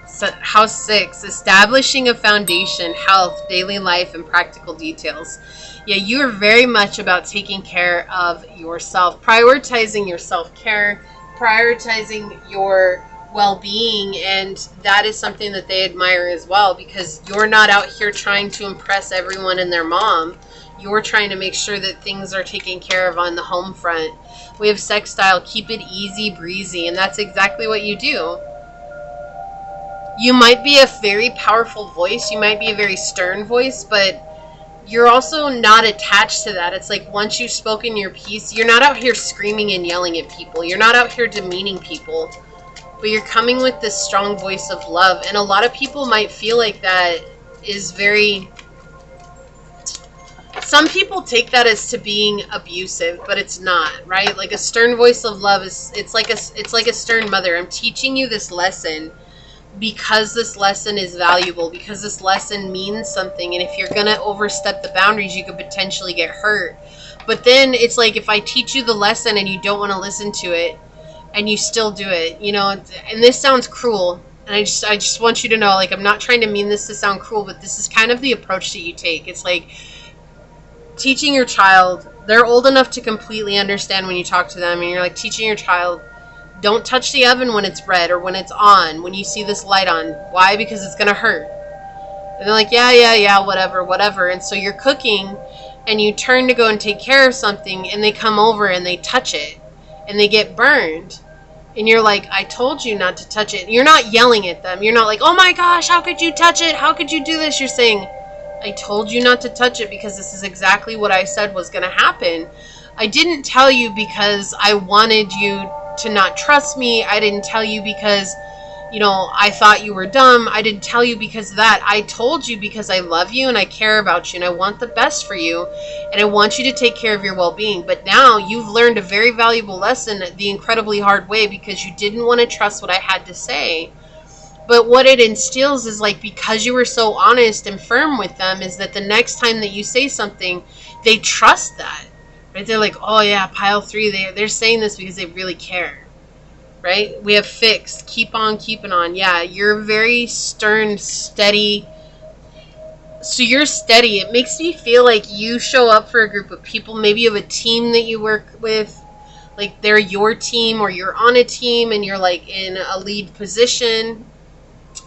Speaker 1: So, house 6, establishing a foundation, health, daily life, and practical details. Yeah, you are very much about taking care of yourself, prioritizing your self-care, prioritizing your well-being, and that is something that they admire as well, because you're not out here trying to impress everyone and their mom. You're trying to make sure that things are taken care of on the home front. We have sextile, keep it easy breezy, and that's exactly what you do. You might be a very powerful voice, you might be a very stern voice, but you're also not attached to that. It's like once you've spoken your piece, you're not out here screaming and yelling at people. You're not out here demeaning people. But you're coming with this strong voice of love. And a lot of people might feel like that is very... Some people take that as to being abusive, but it's not, right? Like a stern voice of love it's like a stern mother. I'm teaching you this lesson because this lesson is valuable, because this lesson means something. And if you're going to overstep the boundaries, you could potentially get hurt. But then it's like, if I teach you the lesson and you don't want to listen to it, and you still do it, you know, and this sounds cruel, and I just want you to know, like, I'm not trying to mean this to sound cruel, but this is kind of the approach that you take. It's like teaching your child, they're old enough to completely understand when you talk to them, and you're like teaching your child, don't touch the oven when it's red or when it's on, when you see this light on. Why? Because it's going to hurt. And they're like, yeah, whatever. And so you're cooking, and you turn to go and take care of something, and they come over and they touch it. And they get burned. And you're like, I told you not to touch it. You're not yelling at them. You're not like, oh my gosh, how could you touch it? How could you do this? You're saying, I told you not to touch it because this is exactly what I said was going to happen. I didn't tell you because I wanted you to not trust me. I didn't tell you because, you know, I thought you were dumb. I didn't tell you because of that. I told you because I love you and I care about you and I want the best for you and I want you to take care of your well-being. But now you've learned a very valuable lesson the incredibly hard way because you didn't want to trust what I had to say. But what it instills is, like, because you were so honest and firm with them, is that the next time that you say something, they trust that. Right? They're like, oh yeah, pile 3, they're saying this because they really care. Right? We have fixed. Keep on keeping on. Yeah, you're very stern, steady. So you're steady. It makes me feel like you show up for a group of people. Maybe you have a team that you work with. Like they're your team, or you're on a team and you're like in a lead position.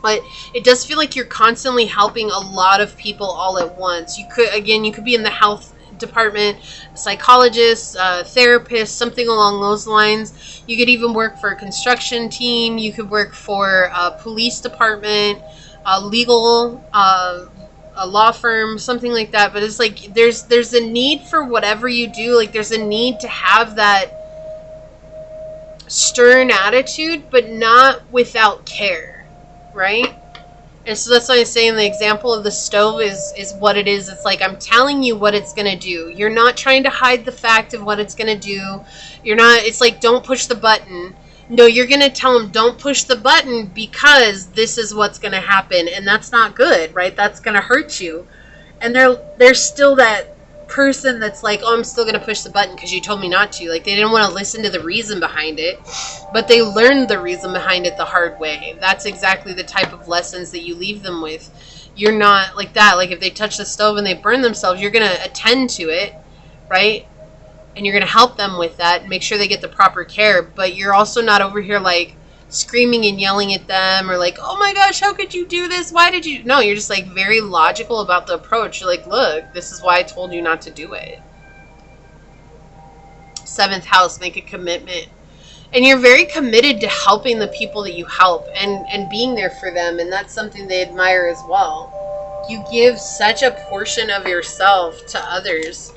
Speaker 1: But it does feel like you're constantly helping a lot of people all at once. You could be in the health department, psychologist, therapist, something along those lines. You could even work for a construction team. You could work for a police department, legal, a law firm, something like that. But it's like there's a need for whatever you do. Like there's a need to have that stern attitude, but not without care, right? And so that's why I'm saying the example of the stove is what it is. It's like, I'm telling you what it's going to do. You're not trying to hide the fact of what it's going to do. It's like, don't push the button. No, you're going to tell them, don't push the button because this is what's going to happen. And that's not good, right? That's going to hurt you. And there's still that person that's like, oh, I'm still going to push the button because you told me not to. Like, they didn't want to listen to the reason behind it, but they learned the reason behind it the hard way. That's exactly the type of lessons that you leave them with. You're not like that. Like, if they touch the stove and they burn themselves, you're going to attend to it, right? And you're going to help them with that and make sure they get the proper care. But you're also not over here like screaming and yelling at them or like, oh my gosh, how could you do this? Why did you? No, you're just like very logical about the approach. You're like, look, this is why I told you not to do it. 7th house, make a commitment. And you're very committed to helping the people that you help and being there for them. And that's something they admire as well. You give such a portion of yourself to others,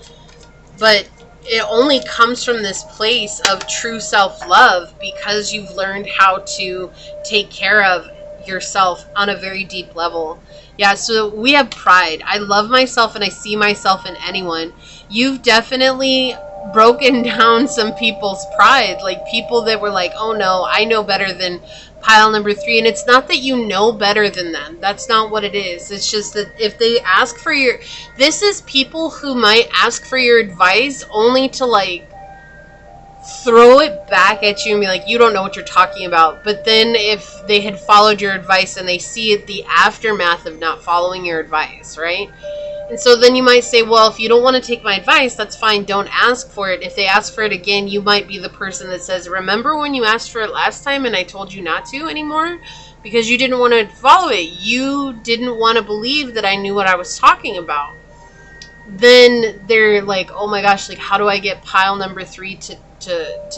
Speaker 1: but it only comes from this place of true self-love because you've learned how to take care of yourself on a very deep level. Yeah, so we have pride. I love myself and I see myself in anyone. You've definitely broken down some people's pride, like people that were like, oh no, I know better than pile number 3. And it's not that you know better than them. That's not what it is. It's just that if they ask for your, this is people who might ask for your advice only to like throw it back at you and be like, you don't know what you're talking about. But then if they had followed your advice and they see it, the aftermath of not following your advice, right? And so then you might say, well, if you don't want to take my advice, that's fine. Don't ask for it. If they ask for it again, you might be the person that says, remember when you asked for it last time and I told you not to anymore? Because you didn't want to follow it. You didn't want to believe that I knew what I was talking about. Then they're like, oh my gosh, like how do I get pile number 3 to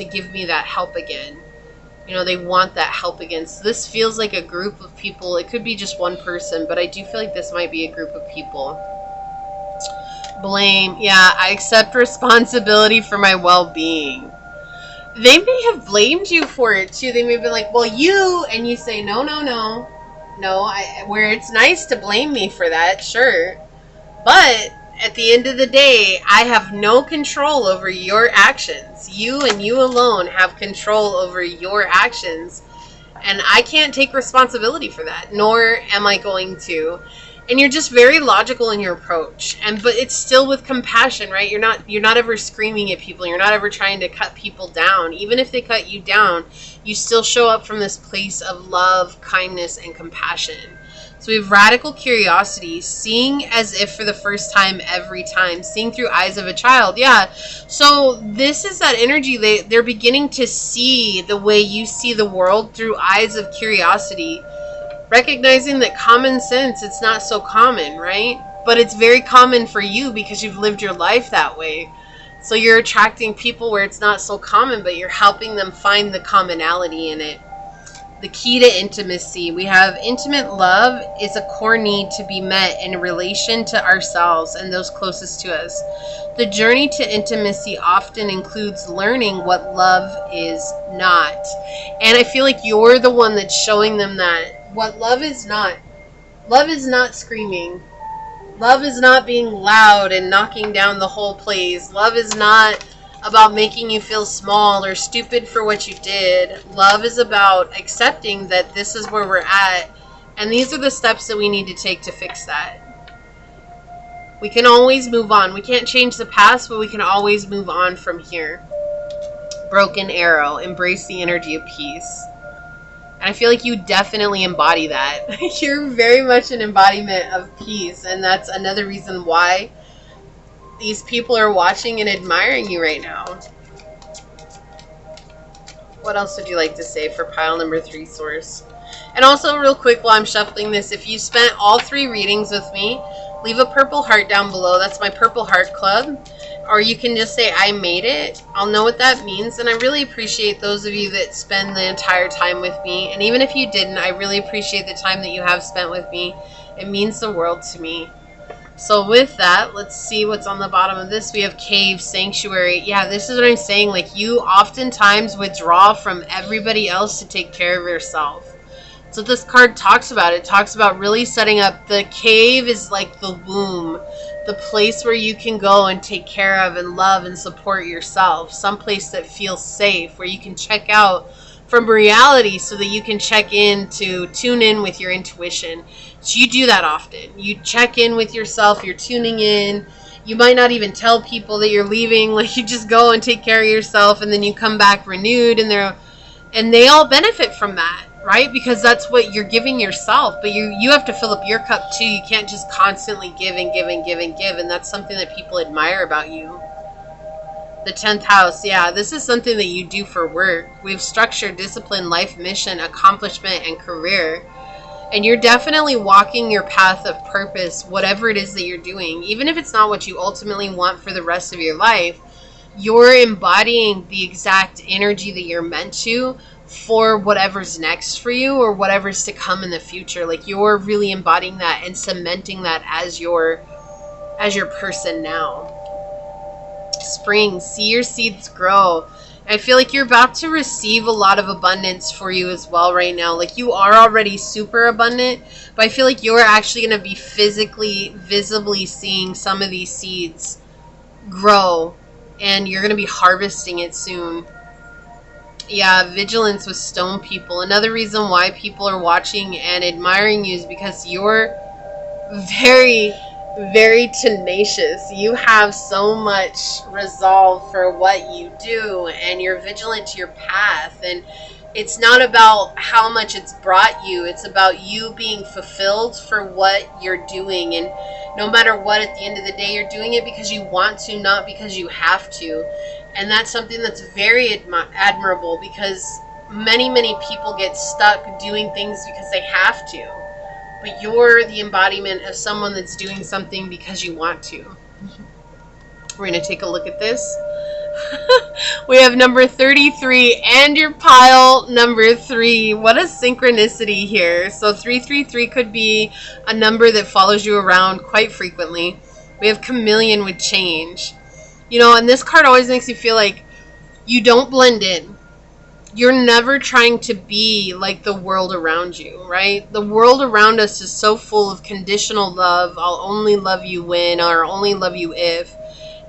Speaker 1: give me that help again? You know, they want that help again. So this feels like a group of people. It could be just one person, but I do feel like this might be a group of people. Blame. Yeah, I accept responsibility for my well-being. They may have blamed you for it too. They may have been like, well, you, and you say, no, where it's nice to blame me for that, sure. But at the end of the day, I have no control over your actions. You and you alone have control over your actions. And I can't take responsibility for that, nor am I going to. And you're just very logical in your approach. But it's still with compassion, right? You're not ever screaming at people. You're not ever trying to cut people down. Even if they cut you down, you still show up from this place of love, kindness, and compassion. So we have radical curiosity, seeing as if for the first time every time, seeing through eyes of a child. Yeah. So this is that energy. They're beginning to see the way you see the world through eyes of curiosity. Recognizing that common sense, it's not so common, right? But it's very common for you because you've lived your life that way. So you're attracting people where it's not so common, but you're helping them find the commonality in it. The key to intimacy. We have intimate love is a core need to be met in relation to ourselves and those closest to us. The journey to intimacy often includes learning what love is not. And I feel like you're the one that's showing them that. What love is not. Love is not screaming. Love is not being loud and knocking down the whole place. Love is not about making you feel small or stupid for what you did. Love is about accepting that this is where we're at, and these are the steps that we need to take to fix that. We can always move on. We can't change the past, but we can always move on from here. Broken arrow. Embrace the energy of peace. And I feel like you definitely embody that. You're very much an embodiment of peace, and that's another reason why these people are watching and admiring you right now. What else would you like to say for pile number 3 source? And also real quick while I'm shuffling this, if you spent all 3 readings with me, leave a purple heart down below. That's my Purple Heart Club. Or you can just say, I made it. I'll know what that means. And I really appreciate those of you that spend the entire time with me. And even if you didn't, I really appreciate the time that you have spent with me. It means the world to me. So with that, let's see what's on the bottom of this. We have cave, sanctuary. Yeah, this is what I'm saying. Like, you oftentimes withdraw from everybody else to take care of yourself. So this card talks about. It talks about really setting up. The cave is like the womb, the place where you can go and take care of and love and support yourself. Some place that feels safe, where you can check out from reality so that you can check in to tune in with your intuition. So you do that often. You check in with yourself. You're tuning in. You might not even tell people that you're leaving. Like, you just go and take care of yourself, and then you come back renewed, and they all benefit from that. Right? Because that's what you're giving yourself. But you have to fill up your cup too. You can't just constantly give and give and give and give. And that's something that people admire about you. The 10th house. Yeah, this is something that you do for work. We have structure, discipline, life mission, accomplishment, and career. And you're definitely walking your path of purpose, whatever it is that you're doing. Even if it's not what you ultimately want for the rest of your life, you're embodying the exact energy that you're meant to for whatever's next for you or whatever's to come in the future. Like, you're really embodying that and cementing that as your person now. Spring, see your seeds grow. I feel like you're about to receive a lot of abundance for you as well right now. Like, you are already super abundant, but I feel like you're actually going to be physically, visibly seeing some of these seeds grow, and you're going to be harvesting it soon. Yeah, vigilance with stone people. Another reason why people are watching and admiring you is because you're very, very tenacious. You have so much resolve for what you do, and you're vigilant to your path. And it's not about how much it's brought you. It's about you being fulfilled for what you're doing. And no matter what, at the end of the day, you're doing it because you want to, not because you have to. And that's something that's very admirable, because many, many people get stuck doing things because they have to. But you're the embodiment of someone that's doing something because you want to. We're going to take a look at this. We have number 33 and your pile number 3. What a synchronicity here. So 333 could be a number that follows you around quite frequently. We have chameleon with change. You know, and this card always makes you feel like you don't blend in. You're never trying to be like the world around you, right? The world around us is so full of conditional love. I'll only love you when, or I'll only love you if.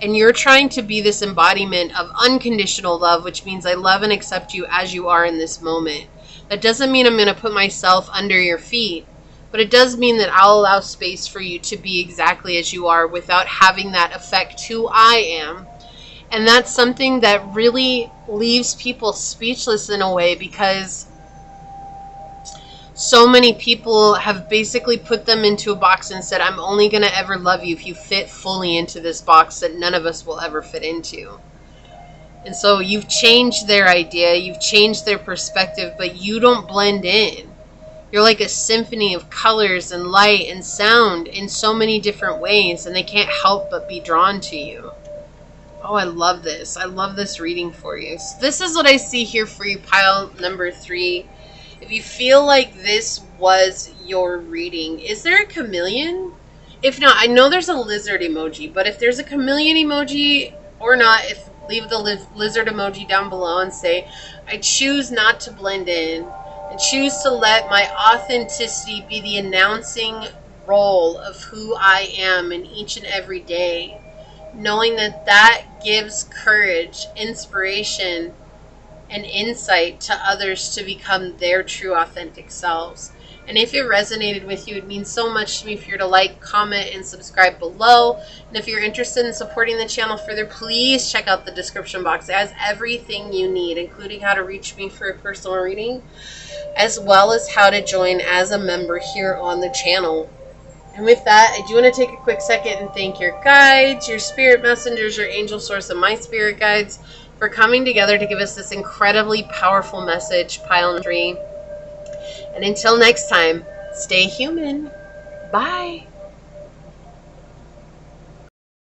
Speaker 1: And you're trying to be this embodiment of unconditional love, which means I love and accept you as you are in this moment. That doesn't mean I'm going to put myself under your feet, but it does mean that I'll allow space for you to be exactly as you are without having that affect who I am. And that's something that really leaves people speechless in a way, because so many people have basically put them into a box and said, I'm only going to ever love you if you fit fully into this box that none of us will ever fit into. And so you've changed their idea, you've changed their perspective, but you don't blend in. You're like a symphony of colors and light and sound in so many different ways, and they can't help but be drawn to you. Oh, I love this. I love this reading for you. So this is what I see here for you, pile number 3. If you feel like this was your reading, is there a chameleon? If not, I know there's a lizard emoji, but if there's a chameleon emoji or not, leave the lizard emoji down below and say, I choose not to blend in. I choose to let my authenticity be the announcing role of who I am in each and every day. Knowing that that gives courage, inspiration, and insight to others to become their true authentic selves. And if it resonated with you, it means so much to me for you to like, comment, and subscribe below. And if you're interested in supporting the channel further, please check out the description box. It has everything you need, including how to reach me for a personal reading, as well as how to join as a member here on the channel. And with that, I do want to take a quick second and thank your guides, your spirit messengers, your angel source, and my spirit guides for coming together to give us this incredibly powerful message, pile 3. And until next time, stay human. Bye.